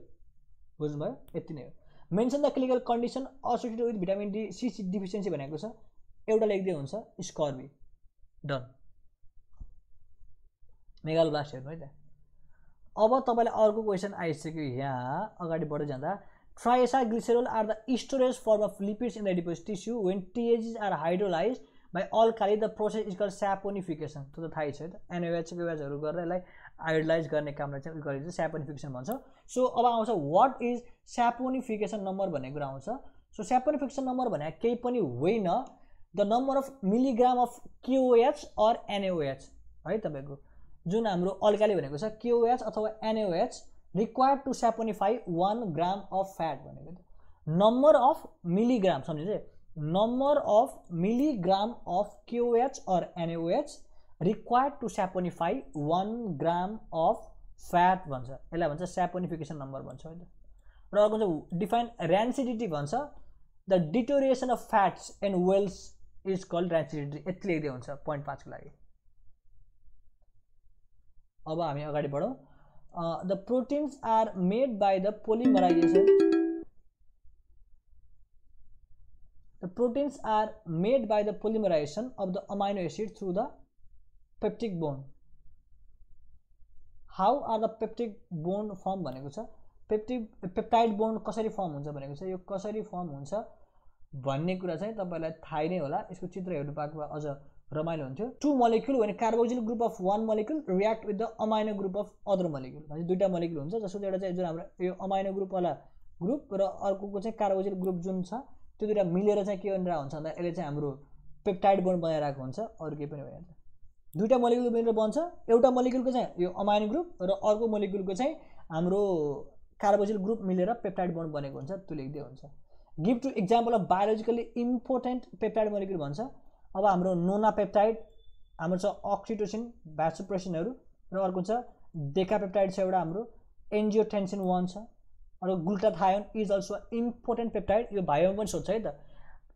बुझ्नुभयो? यति नै हो। Mention the clinical condition associated with vitamin C deficiency भनेको छ, एउटा लेख्दै हुन्छ स्कर्बी। डन, मेगालोब्लास्ट हेर्नु है त। अब तपाईँलाई अर्को क्वेसन आइसक्यो यहाँ अगाडि बढ्दै जाँदा, triacylglycerol are the storage form of lipids in the adipose tissue when TAGs are hydrolyse by alkali the process is called saponification. त्यो त थाहै छ है त, NaOH गरेर यसलाई हाइड्रोलाइज गर्ने कामलाई चाहिँ गरिन्छ स्यापोनिफिकेसन भन्छ। सो अब आउँछ वाट इज स्यापोनिफिकेसन नम्बर भन्ने कुरा आउँछ। सो स्यापोनिफिकेसन नम्बर भने केही पनि होइन, the number of milligram of KOH or NaOH है, तपाईँको जुन हाम्रो अल्काली भनेको छ KOH अथवा NaOH required to saponify 1 gram of fat भनेको त नम्बर अफ मिलिग्राम, सम्झिन्छ, number of milligram of KOH or NaOH required to saponify 1 gram of fat भन्छ, यसलाई भन्छ स्यापोनिफिकेसन नम्बर भन्छ है त। र अर्को चाहिँ डिफाइन ऱ्यान्सिडिटी भन्छ, the deterioration of fats and wells is called rancidity. यति लेख्दै हुन्छ पोइन्ट 5 को लागि। अब हामी अगाडि बढौँ। The proteins are made by the polymerisation, the proteins are made by the polymerisation of the amino acid through the peptic bond. How are the peptic bond form भनेको छ, पेप्टाइड बोन कसरी form हुन्छ भनेको छ। यो कसरी form हुन्छ भन्ने कुरा चाहिँ तपाईँलाई थाहै नै होला, यसको चित्र हेर्नु पाएको भए अझ रमाइलो हुन्थ्यो। 2 मोलिक्युल भने carboxyl group of 1 molecule react with the amino group of other molecule, भने दुईवटा मोलिक्युल हुन्छ जसको एउटा चाहिँ जुन हाम्रो यो अमाइनो ग्रुपवाला ग्रुप र अर्कोको चाहिँ कार्बोक्सिल ग्रुप जुन छ, त्यो दुईवटा मिलेर चाहिँ के बनिरहेको हुन्छ भन्दा यसले चाहिँ हाम्रो पेप्टाइड बोन बनाइरहेको हुन्छ, अरू केही पनि होइन। दुईवटा मोलिक्युल मिलेर बन्छ, एउटा मोलिक्युलको चाहिँ यो अमाइनो ग्रुप र अर्को मोलिक्युलको चाहिँ हाम्रो कार्बोक्सिल ग्रुप मिलेर पेप्टाइड बोन बनेको हुन्छ, त्यो लेख्दै हुन्छ। Give to example of biologically important peptide molecule भन्छ। अब हाम्रो नोना पेप्टाइड, हाम्रो छ अक्सिटोसिन, भ्यासोप्रेसिनहरू, र अर्को छ डेकापेप्टाइड छ एउटा हाम्रो एन्जियोटेन्सिन 1 छ, अरू glutathione is also important peptide. यो भाइमा पनि सोध्छ है त,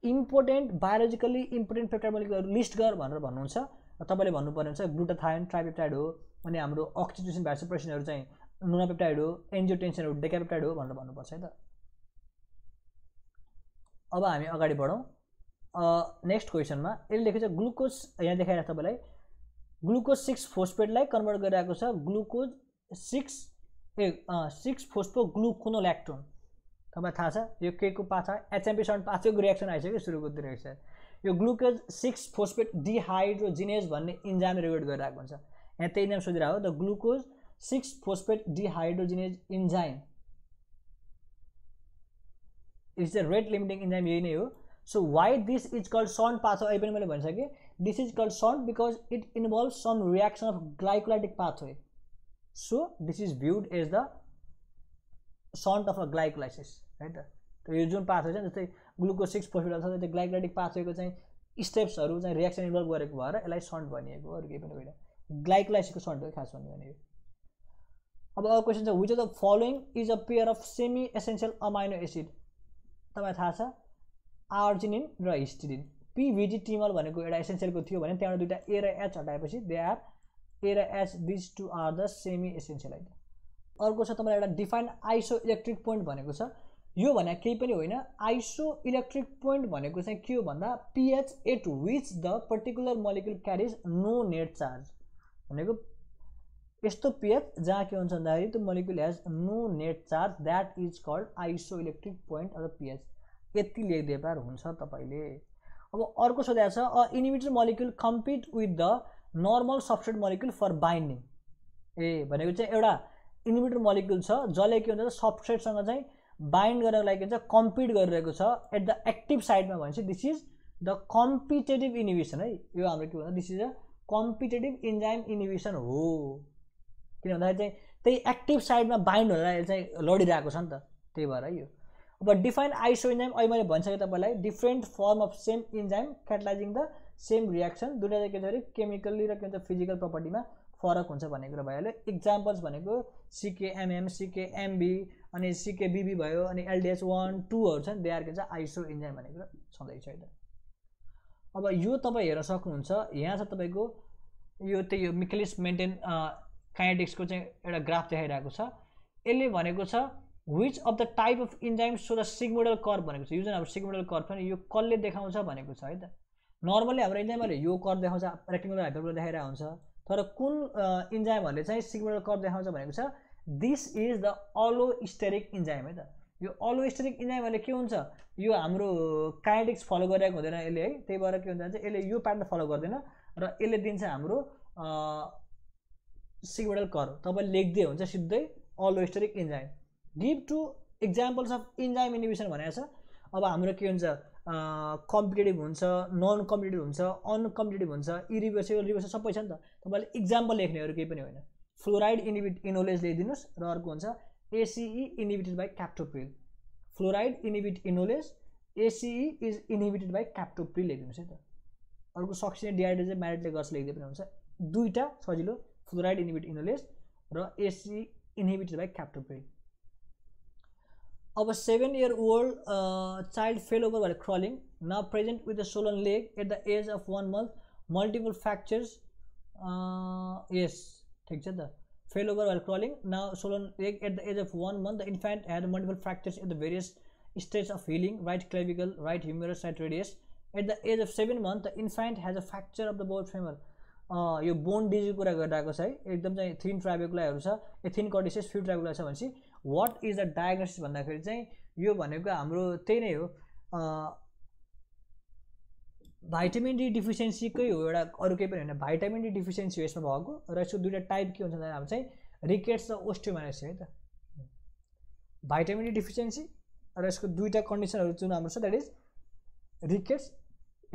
इम्पोर्टेन्ट बायोलोजिकली इम्पोर्टेन्ट पेप्टाइड मोलिक्युलहरू लिस्ट गर भनेर भन्नुहुन्छ, तपाईँले भन्नुपर्ने हुन्छ ग्लुटाथायोन ट्राइपेप्टाइड हो, अनि हाम्रो अक्सिटोसिन भ्यासोप्रेसिनहरू चाहिँ नोना पेप्टाइड हो, एन्जियोटेन्सिनहरू डेकापेप्टाइड हो भनेर भन्नुपर्छ है त। अब हामी अगाडि बढौँ। नेक्स्ट क्वेसनमा यसले लेखेको छ ग्लुकोज, यहाँ देखाइरहेको छ तपाईँलाई, ग्लुकोज 6 फोस्फेटलाई कन्भर्ट गरिरहेको छ ग्लुकोज 6 फोस्फो ग्लुकोनोल्याक्टोन। तपाईँलाई थाहा छ यो के को पाछ, HMP7 पाछको रियाक्सन आइसक्यो सुरुको रियाक्सन। यो ग्लुकोज 6 फोस्फेट डिहाइड्रोजिनेज भन्ने इन्जाइम रेगुलेट गरिरहेको हुन्छ। यहाँ त्यही नाम सोधिरहेको हो, the glucose 6 phosphate dehydrogenase enzyme is the rate limiting enzyme, यही नै हो। So why this is called shunt pathway, अहिले पनि मैले भनिसकेँ, this is called shunt because it involve some reaction of glycolytic pathway. So this is viewed as the shunt of a glycolysis है त। त यो जुन पाथवे छ जस्तै ग्लुकोज 6 फोस्फेट अथवा त्यो ग्लाइकोलाइटिक पाथवेको चाहिँ स्टेप्सहरू चाहिँ रियाक्सन इन्भल्भ गरेको भएर यसलाई सन्ट भनिएको, अरू केही पनि होइन, ग्लाइकोलाइसिसको सन्ट हो खास भन्यो भने। अब अर्को क्वेसन छ, which of the following is a pair of semi essential amino acid. तपाईँलाई थाहा छ आर्जिनिन र हिस्टिडिन। PVG टिमल भनेको एउटा एसेन्सियलको थियो भने त्यहाँबाट दुईवटा A र H हटाएपछि दे आर A र H, this two are the semi essential है। अर्को छ तपाईँलाई एउटा डिफाइन आइसो इलेक्ट्रिक पोइन्ट भनेको छ। यो भने केही पनि होइन, आइसो इलेक्ट्रिक पोइन्ट भनेको चाहिँ के हो भन्दा pH at which the particular molecule carries no net charge भनेको यस्तो pH जहाँ के हुन्छ भन्दाखेरि त्यो molecule has no net charge, that is called isoelectric point of the pH। यति लेख्दै पार हुन्छ तपाईँले। अब अर्को सोधेको छ, a inhibitor molecule compete with the normal substrate molecule for binding. भनेको चाहिँ एउटा इनिबिटर मोलिक्युल छ जसले के हुन्छ सबस्ट्रेटसँग चाहिँ बाइन्ड गर्नको लागि के भन्छ कम्पिट गरिरहेको छ एट द एक्टिभ साइडमा, भनेपछि this is the competitive inhibition है। यो हाम्रो के भन्छ, this is a competitive enzyme inhibition हो, किन भन्दाखेरि चाहिँ त्यही एक्टिभ साइडमा बाइन्ड हुनलाई चाहिँ लडिरहेको छ नि त, त्यही भएर है यो। अब डिफाइन आइसो इन्जाइम, अहिले मैले भनिसकेँ तपाईँलाई, different form of same enzyme catalysing the same reaction. दुईवटा चाहिँ के भन्छ केमिकल्ली र के भन्छ फिजिकल प्रपर्टीमा फरक हुन्छ भन्ने कुरा भइहाल्यो। इक्जाम्पल्स भनेको CKMM, CKMB अनि CKBB भयो, अनि LDH1, 2हरू छन्, दे आर के भन्छ आइसो इन्जाइम भन्ने कुरा छँदैछ है त। अब यो तपाईँ हेर्न सक्नुहुन्छ, यहाँ छ तपाईँको यो त्यही यो मिकेलिस मेन्टेन काइनेटिक्सको चाहिँ एउटा ग्राफ देखाइरहेको छ। यसले भनेको छ which of the type of enzyme show the sigmoidal curve भनेको छ। यो जुन हाम्रो सिग्मोडल कर्भ छ नि यो कसले देखाउँछ भनेको छ है त। नर्मली हाम्रो इन्जाइमहरूले यो कर्भ देखाउँछ, रेक्टेङ्गुलर हाइपरबोला देखाइरहेको हुन्छ, तर कुन इन्जाइमहरूले चाहिँ सिग्मोडल कर्भ देखाउँछ भनेको छ दिस इज द अलोस्टेरिक इन्जाइम है त। यो अलोस्टेरिक इन्जाइमहरूले के हुन्छ, यो हाम्रो काइनेटिक्स फलो गरिरहेको हुँदैन यसले है, त्यही भएर के हुन्छ भने चाहिँ यसले यो प्याटर्न फलो गर्दैन र यसले दिन्छ हाम्रो सिग्मोडल कर्भ। तपाईले लेख्दै हुन्छ सिधै allosteric enzyme. Give two examples of enzyme inhibition भनेको छ। अब हाम्रो के हुन्छ, कम्पिटेटिभ हुन्छ, नन कम्पिटेटिभ हुन्छ, अनकम्पिटेटिभ हुन्छ, इरिभर्सिबल रिभर्सिबल सबै छ नि त। तपाईँले इक्जाम्पल लेख्नेहरू केही पनि होइन। फ्लोराइड इनोलेज ल्याइदिनुहोस् र अर्को हुन्छ ACE inhibited by captopril. Fluoride enolase ACE is inhibited by captopril लेखिदिनुहोस् है त। अर्को सक्सिने डिहाइड्रोजेन म्यारिटले गर्छ लेख्दै पनि हुन्छ, दुईवटा सजिलो, फ्लोराइड इनोलेज र एसिई इनिबिटेड बाई क्याप्टोप्रिल। अब 7-year-old child fell over while crawling, now present with a swollen leg at the age of 1 month, multiple fractures. Yes, ठीक छ त। Fell over while crawling, now swollen leg at the age of 1 month. The infant had multiple fractures at the various stages of healing: right clavicle, right humerus, right radius. At the age of 7 months, the infant has a fracture of the both femur. यो bone disease कुरा गरिरहेको छ है, एकदम चाहिँ thin ट्राइबेकुलाहरू छ, thin कर्टिसेस few ट्राइबेकुला छ भनेपछि वाट इज द डायग्नोसिस भन्दाखेरि चाहिँ यो भनेको हाम्रो त्यही नै हो, भाइटामिन डी डिफिसियन्सीकै हो एउटा, अरू केही पनि होइन। भाइटामिन डी डिफिसियन्सी हो यसमा भएको र यसको दुईवटा टाइप के हुन्छ भन्दा हाम्रो चाहिँ रिकेट्स र ओस्टियोमालेसिया है त। भाइटामिन डी डिफिसियन्सी र यसको दुईवटा कन्डिसनहरू जुन हाम्रो छ द्याट इज रिकेट्स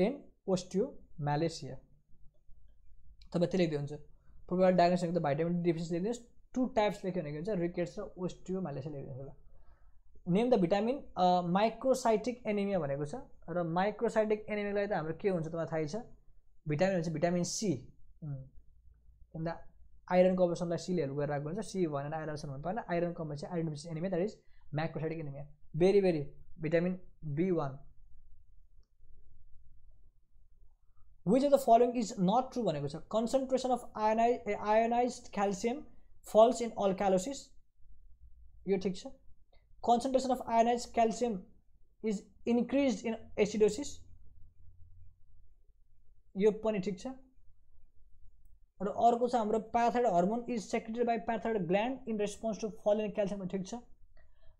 एन्ड ओस्टियोमालेसिया। तपाईँ त्यो लेख्दै हुन्छ प्रोभाइड डायग्नोसिस त भाइटामिन डी डिफिसियन्सी लेख्नुहोस्, 2 टाइप्स लेख्यो भने के हुन्छ रिकेट्स र ओस्टियोमालेसिया लेख्नुहोस् होला। Name the vitamin. Microcytic anaemia भनेको छ र माइक्रोसाइटिक एनिमियालाई त हाम्रो के हुन्छ तपाईँलाई थाहै छ, भिटामिन हुन्छ भिटामिन सी, भन्दा आइरनको अवसरलाई सीले हेल्प गरिरहेको हुन्छ, सी भनेर आइरन अवसर भन्नु पर्दैन, आइरन कम भएपछि iron deficiency anaemia that is microcytic anaemia. Very vitamin B1। Which of the following is not true भनेको छ। concentration of ionized calcium falls in alkalosis, यो ठिक छ। concentration of ionized calcium is increased in acidosis, यो पनि ठिक छ। र अर्को छ हाम्रो parathyroid hormone is secreted by parathyroid gland in response to fall in calcium, पनि ठिक छ।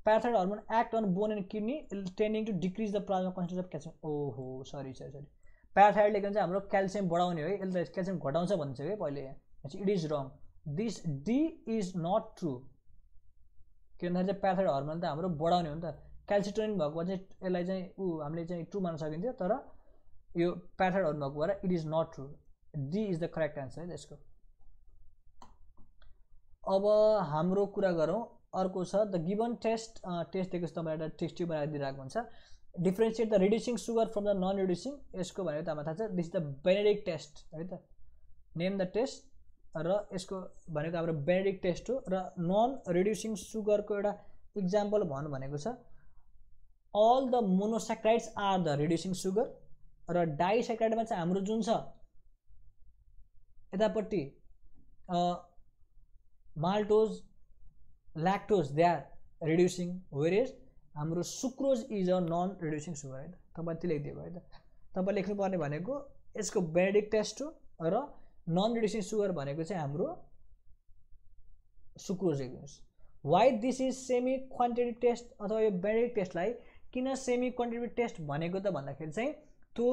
parathyroid hormone act on bone and kidney tending to decrease the plasma concentration of calcium। ओहो सरी प्याराथाइरोइडले के भन्छ हाम्रो क्याल्सियम बढाउने हो है, यसले क्याल्सियम घटाउँछ भन्छ है पहिले, it is wrong. This D is not true, के भन्दाखेरि चाहिँ प्याराथाइरोइड हर्मोन त हाम्रो बढाउने हो नि त, क्याल्सिटोनिन भएको चाहिँ यसलाई चाहिँ हामीले चाहिँ ट्रु मान्न सकिन्थ्यो, तर यो प्याराथाइरोइड हर्मोन भएको भएर it is not true. D is the correct answer है त्यसको। अब हाम्रो कुरा गरौँ, अर्को छ द गिभन टेस्ट दिएको छ तपाईँलाई एउटा टेस्ट ट्युब बनाएर दिइरहेको हुन्छ। Differentiate the reducing sugar from the non reducing, यसको भनेको त हामीलाई थाहा छ this is the Benedict test है त। नेम द टेस्ट र यसको भनेको हाम्रो बेनेडिक्ट टेस्ट हो। र नन रिड्युसिङ सुगरको एउटा इक्जाम्पल भन्नु भनेको छ all the monosaccharides are the reducing sugar, र डाइसेक्राइडमा चाहिँ हाम्रो जुन छ यतापट्टि maltose lactose they are reducing, whereas हाम्रो sucrose is a non reducing sugar है त। तपाईँ त्यो लेखिदिएको है त। तपाईँ लेख्नुपर्ने भनेको यसको बेनेडिक्ट टेस्ट हो र नन रिड्युसिङ सुगर भनेको चाहिँ हाम्रो सुक्रोज लेखिदिनुहोस्। Why this is semi quantitative test अथवा यो बेनेडिक्ट टेस्टलाई किन सेमी क्वान्टिटेटिभ टेस्ट भनेको त भन्दाखेरि चाहिँ त्यो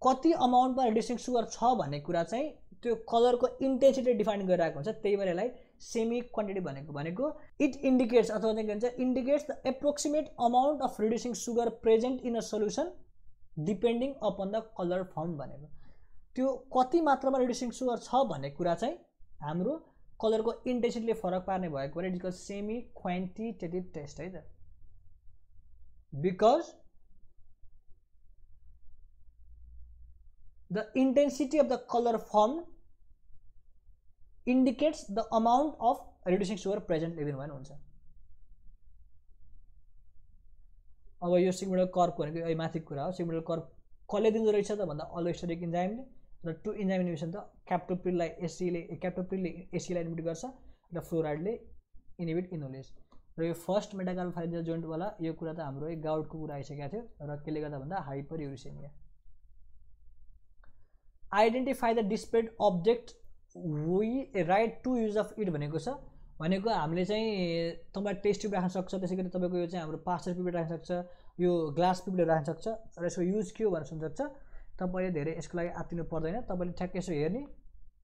कति अमाउन्टमा रिड्युसिङ सुगर छ भन्ने कुरा चाहिँ त्यो कलरको इन्टेन्सिटी डिफाइन गरिरहेको हुन्छ, त्यही भएर यसलाई सेमी क्वान्टिटी भनेको इट इन्डिकेट्स अथवा के भन्छ indicates the approximate amount of reducing sugar present in a solution depending upon the colour form भनेको त्यो कति मात्रामा रिड्युसिङ सुगर छ भन्ने कुरा चाहिँ हाम्रो कलरको इन्टेन्सिटीले फरक पार्ने भएको भएर it is called semi quantitative test है त। Because the intensity of the color formed indicates the amount of reducing sugar present within one हुन्छ। अब यो सिग्मोइडल कर्वको भनेको यो माथिको कुरा हो। सिग्मोइडल कर्व कसले दिँदो रहेछ त भन्दा अलोस्टेरिक इन्जाइमले, र टु इन्जाइम इनिबिसन त क्याप्टोप्रिललाई एसीलाई इनिबिट गर्छ र फ्लोराइडले इनिबिट इनोलेज। र यो फर्स्ट मेटाकार्बोफाइलिक जोइन्टवाला यो कुरा त हाम्रो गाउटको कुरा आइसकेको थियो र केले गर्दा भन्दा hyperuricaemia. Identify the displayed object we write to use of it भनेको छ। भनेको हामीले चाहिँ तपाईँ टेस्ट ट्युब राख्न सक्छ, त्यसै गरी तपाईँको यो चाहिँ हाम्रो पास्टर पिपेट राख्न सक्छ, यो ग्लास पिपेट राख्न सक्छ र यसको युज के हो भनेर सुन्न सक्छ। तपाईँले धेरै यसको लागि आत्तिनु पर्दैन, तपाईँले ठ्याक्कै यसो हेर्ने,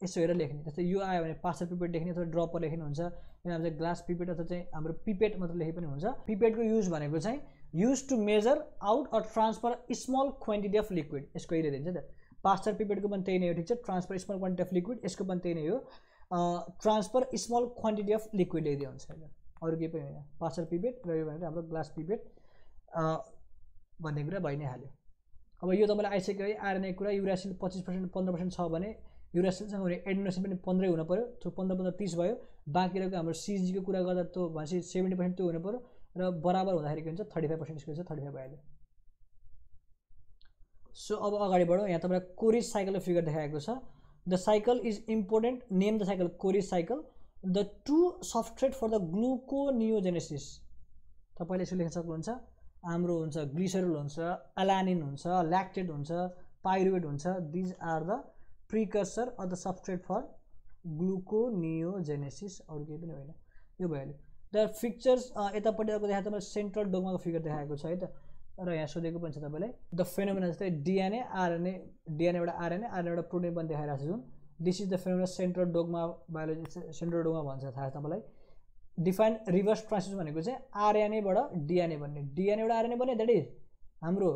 यसो हेरेर लेख्ने। जस्तै यो आयो भने पास्टर पिपेट लेख्ने अथवा ड्रपर लेख्ने हुन्छ, यहाँ चाहिँ ग्लास पिपेट अथवा चाहिँ हाम्रो पिपेट मात्र लेखे पनि हुन्छ। पिपेटको युज भनेको चाहिँ use to measure out or transfer small quantity of liquid, यसको यही दिन्छ त। पास्टर पिपेटको पनि त्यही नै हो, ठिक छ, transfer small quantity of liquid, यसको पनि त्यही नै हो, transfer small quantity of liquid ल्याइदियो हुन्छ होइन, अरू केही पनि होइन। पास्टर पिपेट र यो भनेको हाम्रो ग्लास पिपेट भन्ने कुरा भइ नै हाल्यो। अब यो तपाईँलाई आइसक्यो है आरएनए कुरा। युरासिल 25% 15% छ भने युरासिलसँग हुने एडिनोसिन पनि 15 हुनु पऱ्यो, त्यो 15 30 भयो। बाँकी रहेको हाम्रो सिजीको कुरा गर्दा त्यो भनेपछि 70% त्यो हुनु पऱ्यो र बराबर हुँदाखेरि के हुन्छ 35% यसको चाहिँ 35 भइहाल्यो। सो अब अगाडि बढौँ। यहाँ तपाईँलाई कोरिज साइकलको फिगर देखाएको छ। The cycle is important, name the cycle Cori's cycle, the two substrate for the gluconeogenesis. तपाईँले यसो लेख्न सक्नुहुन्छ, हाम्रो हुन्छ ग्लिसरल हुन्छ, एलानिन हुन्छ, ल्याक्टेट हुन्छ, पाइरुवेट हुन्छ। These are the precursor of the substrate for gluconeogenesis, अरू केही पनि होइन। यो भइहाल्यो। द पिक्चर्स यतापट्टि अर्को देखाएको तपाईँले सेन्ट्रल डोगमाको फिगर देखाएको छ है त। र यहाँ सोधेको पनि छ तपाईँलाई द फेनोमेना, जस्तै डिएनए आरएनए, डिएनए एउटा आरएनए, आरएनए एउटा प्रोटिन पनि देखाइरहेको छ जुन। This is the phenomena central dogma biology, central dogma भन्छ थाहा छ तपाईँलाई। डिफाइन रिभर्स ट्रान्सक्रिप्सन भनेको चाहिँ आरएनएबाट डिएनए बन्ने, डिएनएबाट आरएनए बन्ने द्याट इज हाम्रो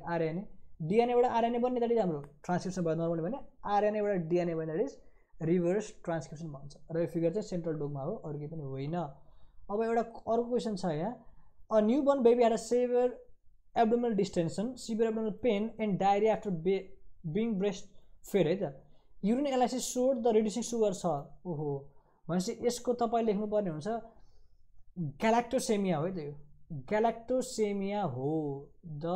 आरएनए, डिएनएबाट आरएनए बन्ने द्याट इज हाम्रो ट्रान्सक्रिप्सन भयो नर्मली भने, आरएनएबाट डिएनए बन्ने द्याट इज रिभर्स ट्रान्सक्रिप्सन भन्छ। र यो फिगर चाहिँ सेन्ट्रल डोगमा हो, अरू केही पनि होइन। अब एउटा अर्को क्वेसन छ यहाँ, a new born baby had a severe abdominal distension, severe abdominal pain and diarrhoea after being breast fed है त। Urine analysis showed the reducing sugar छ। ओहो, भनेपछि यसको तपाईँ लेख्नुपर्ने हुन्छ ग्यालाक्टोसेमिया हो है त। यो ग्यालाक्टोसेमिया हो, the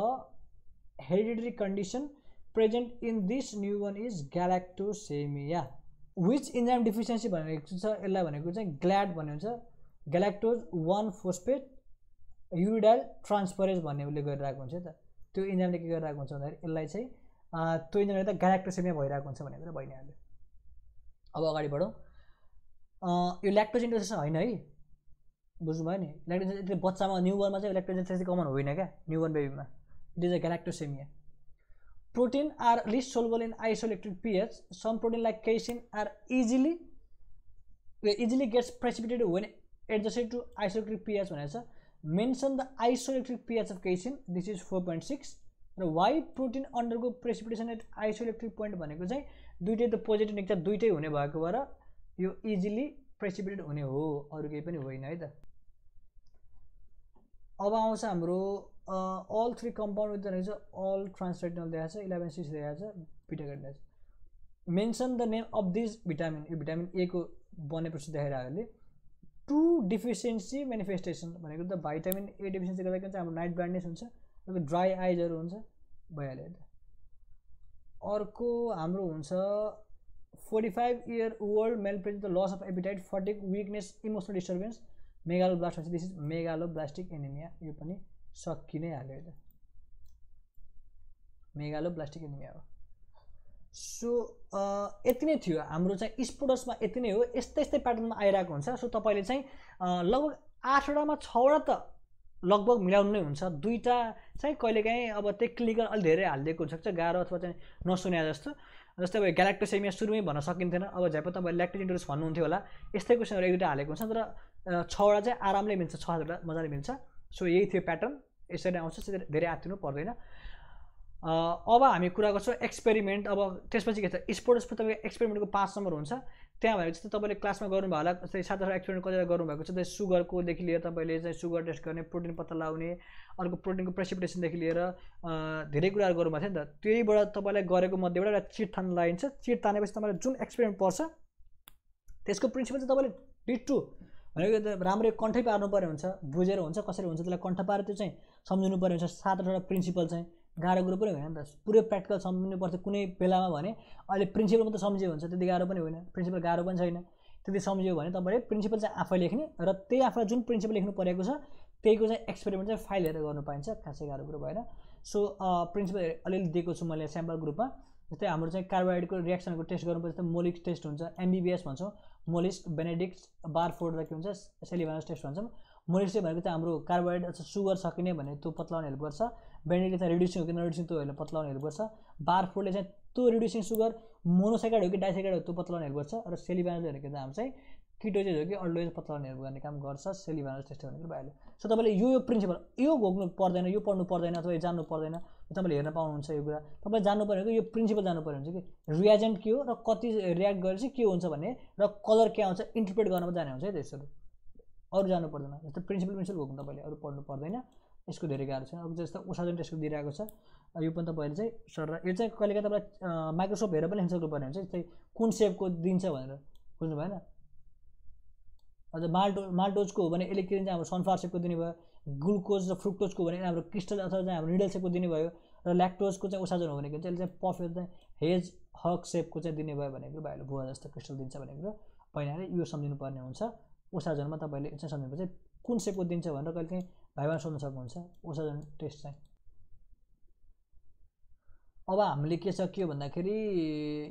hereditary condition present in this newborn is galactosemia. Which enzyme deficiency भनेको छ, यसलाई भनेको चाहिँ ग्ल्याड भन्ने हुन्छ, ग्यालाक्टोज 1 फोस्फेट युरिडाइल ट्रान्सफरेज भन्ने उसले गरिरहेको हुन्छ त। त्यो इन्जाइमले के गरिरहेको हुन्छ भन्दाखेरि यसलाई चाहिँ त्यो इन्जाइमले त ग्यालाक्टोसेमिया भइरहेको हुन्छ भनेर भइ नै हाल्यो। अब अगाडि बढौँ। यो ल्याक्टोज इन्टोलेरेन्स होइन है, बुझ्नुभयो नि। ल्याक्टोज बच्चामा न्युबर्नमा चाहिँ ल्याक्टोज इन्टोलेरेन्स कमन होइन क्या, न्युबर्न बेबीमा। It is a galactosemia. Protein are least soluble in isoelectric pH, some protein like casein are easily gets precipitated when adjusted to isoelectric pH भनेको छ। Mention the isoelectric pH of casein, this is 4.6। र why protein undergo precipitation at isoelectric point भनेको चाहिँ दुइटै त positive nature दुइटै हुने भएको भएर यो इजिली प्रेसिपिटेट हुने हो, अरू केही पनि होइन है त। अब आउँछ हाम्रो अल 3 कम्पाउन्ड विथ रहेछ अल ट्रान्सरेटिनल देखाएको छ, 11-6 देखाएको छ, बिटा carbohydrate. Mention the name of this vitamin, यो भिटामिन ए को बन्ने प्रोसेस देखाइरहेको। टु डिफिसियन्सी मेनिफेस्टेसन भनेको त भिटामिन ए डिफिसियन्सी गर्दा चाहिँ हाम्रो नाइट ब्लाइन्डनेस हुन्छ, ड्राई आइजहरू हुन्छ, भइहाल्यो त। अर्को हाम्रो हुन्छ 45-year-old male present the loss of appetite, fatigue, weakness, emotional disturbance, megaloblast, this is megaloblastic anaemia. यो पनि सकि नै हाल्यो त, मेगालोब्लास्टिक एनिमिया हो। सो यति नै थियो हाम्रो चाहिँ स्पोर्ट्समा, यति नै हो। यस्तै यस्तै प्याटर्नमा आइरहेको हुन्छ। सो तपाईँले चाहिँ लगभग 8वटामा 6वटा त लगभग मिलाउनु नै हुन्छ, 2टा चाहिँ कहिलेकाहीँ अब टेक्निकल अलि धेरै हालिदिएको हुनसक्छ, गाह्रो अथवा चाहिँ नसुने जस्तो। जस्तै अब ग्यालाक्टोसेमिया सुरुमै भन्न सकिन्थेन, अब झ्याप तपाईँ ल्याक्टेज इन्टोलेरेन्स भन्नुहुन्थ्यो होला, यस्तै क्वेसनहरू 1-2टा हालेको हुन्छ, तर 6वटा चाहिँ आरामले मिल्छ, 6-7वटा मजाले मिल्छ। सो यही थियो प्याटर्न, यसरी आउँछ, धेरै आत्तिनु पर्दैन। अब हामी कुरा गर्छौँ एक्सपेरिमेन्ट। अब त्यसपछि के छ, स्पोर्ट्समा तपाईँको एक्सपेरिमेन्टको 5 नम्बर हुन्छ। त्यहाँ भनेको जस्तै तपाईँले क्लासमा गर्नुभयो होला, जस्तै 7-8 एक्सपेरिमेन्ट कतिवटा गर्नुभएको छ। जस्तै सुगरकोदेखि लिएर तपाईँले चाहिँ सुगर टेस्ट गर्ने, प्रोटिन पत्ता लगाउने, अर्को प्रोटिनको प्रेसिपिटेसनदेखि लिएर धेरै कुराहरू गर्नुभएको थियो नि त। त्यहीबाट तपाईँलाई गरेको मध्येबाट एउटा चिट तान्न लगाइन्छ। चिट तानेपछि तपाईँलाई जुन एक्सपेरिमेन्ट पर्छ त्यसको प्रिन्सिपल चाहिँ तपाईँले डिटो भनेको त राम्रै कन्ठै पार्नु पर्ने हुन्छ, बुझेर हुन्छ कसरी हुन्छ त्यसलाई कन्ठ पारेर त्यो चाहिँ सम्झिनु पर्ने हुन्छ। 7-8वटा प्रिन्सिपल चाहिँ गाह्रो कुरो पनि होइन नि त, पुरै प्र्याक्टिकल सम्झिनु पर्छ कुनै बेलामा। भने अहिले प्रिन्सिपल मात्रै सम्झियो हुन्छ त्यति गाह्रो पनि होइन, प्रिन्सिपल गाह्रो पनि छैन। त्यति सम्झियो भने तपाईँले प्रिन्सिपल चाहिँ आफै लेख्ने र त्यही आफूलाई जुन प्रिन्सिपल लेख्नु परेको छ त्यहीको चाहिँ एक्सपेरिमेन्ट चाहिँ फाइल हेरेर गर्नु पाइन्छ, खासै गाह्रो कुरो भएन। सो प्रिन्सिपल अलिअलि दिएको छु मैले स्याम्पल ग्रुपमा। जस्तै हाम्रो चाहिँ कार्बोहाइड्रेटको रिएक्सनको टेस्ट गर्नुपर्छ त मोलिक टेस्ट हुन्छ, MBBS भन्छौँ, मोलिस्क, बेनेडिक्ट, बारफोर्ड र के हुन्छ सेलिभानस टेस्ट भन्छौँ। मोलिस्क चाहिँ भनेको चाहिँ हाम्रो कार्बोहाइड्रेट सुगर सकिने भने त्यो पत्लाउने हेल्प गर्छ, बेनेडिक्टले चाहिँ रिड्युसिङ हो कि नरिड्युसिङ त्यो हेल्प पत्लाउने हेल्प गर्छ, बारफोर्डले चाहिँ त्यो रिड्युसिङ सुगर मोनोसाइकाइड हो कि डाइसाइकाइड हो त्यो पत्लाउने हेल्प गर्छ, र सेलिभानस भनेको चाहिँ हाम्रो चाहिँ किटोजेज हो कि अल्डोजेज पत्लाउने हेल्प गर्ने काम गर्छ सेलिभानस टेस्ट भनेको भइहाल्यो। सो तपाईँले यो प्रिन्सिपल यो घोक्नु पर्दैन, यो पढ्नु पर्दैन अथवा जान्नु पर्दैन, तपाईँले हेर्न पाउनुहुन्छ यो कुरा। तपाईँले जान्नु पऱ्यो कि यो प्रिन्सिपल जान्नु पऱ्यो हुन्छ कि रिएजेन्ट के हो र कति रियाक्ट गरेपछि के हुन्छ भन्ने र कलर के आउँछ इन्टरप्रेट गर्न पनि जाने हुन्छ है त्यसरी, अरू जानु पर्दैन। जस्तो प्रिन्सिपल घोक्नु तपाईँले अरू पढ्नु पर्दैन, यसको धेरै गाह्रो छैन। अब जस्तो ओसाजन टेस्टको दिइरहेको छ यो पनि तपाईँले चाहिँ सर यो चाहिँ कहिलेकाहीँ तपाईँलाई माइक्रोस्कोप हेरेर पनि लेख्न सक्नुपर्ने हुन्छ, जस्तै कुन सेपको दिन्छ भनेर बुझ्नु भएन। अझ माल्टोजको हो भने यसले के दिन्छ हाम्रो सनफ्लावर सेपको दिने भयो, ग्लुकोज र फ्रुक्टोजको भने हाम्रो क्रिस्टल अथवा चाहिँ हाम्रो निडल सेपको दिने भयो, र ल्याक्टोजको चाहिँ ओसाजन हो भनेको चाहिँ यसले चाहिँ पफेर चाहिँ हेज हक सेपको चाहिँ दिने भयो भनेको भाइले भुवा जस्तो क्रिस्टल दिन्छ भनेको पहिलाले यो सम्झिनु पर्ने हुन्छ। ओसाजनमा तपाईँले चाहिँ सम्झिनुपर्छ कुन सेपको दिन्छ भनेर कहिले काहीँ भाइबाट सोध्न सक्नुहुन्छ ओसाजन टेस्ट चाहिँ। अब हामीले के सकियो भन्दाखेरि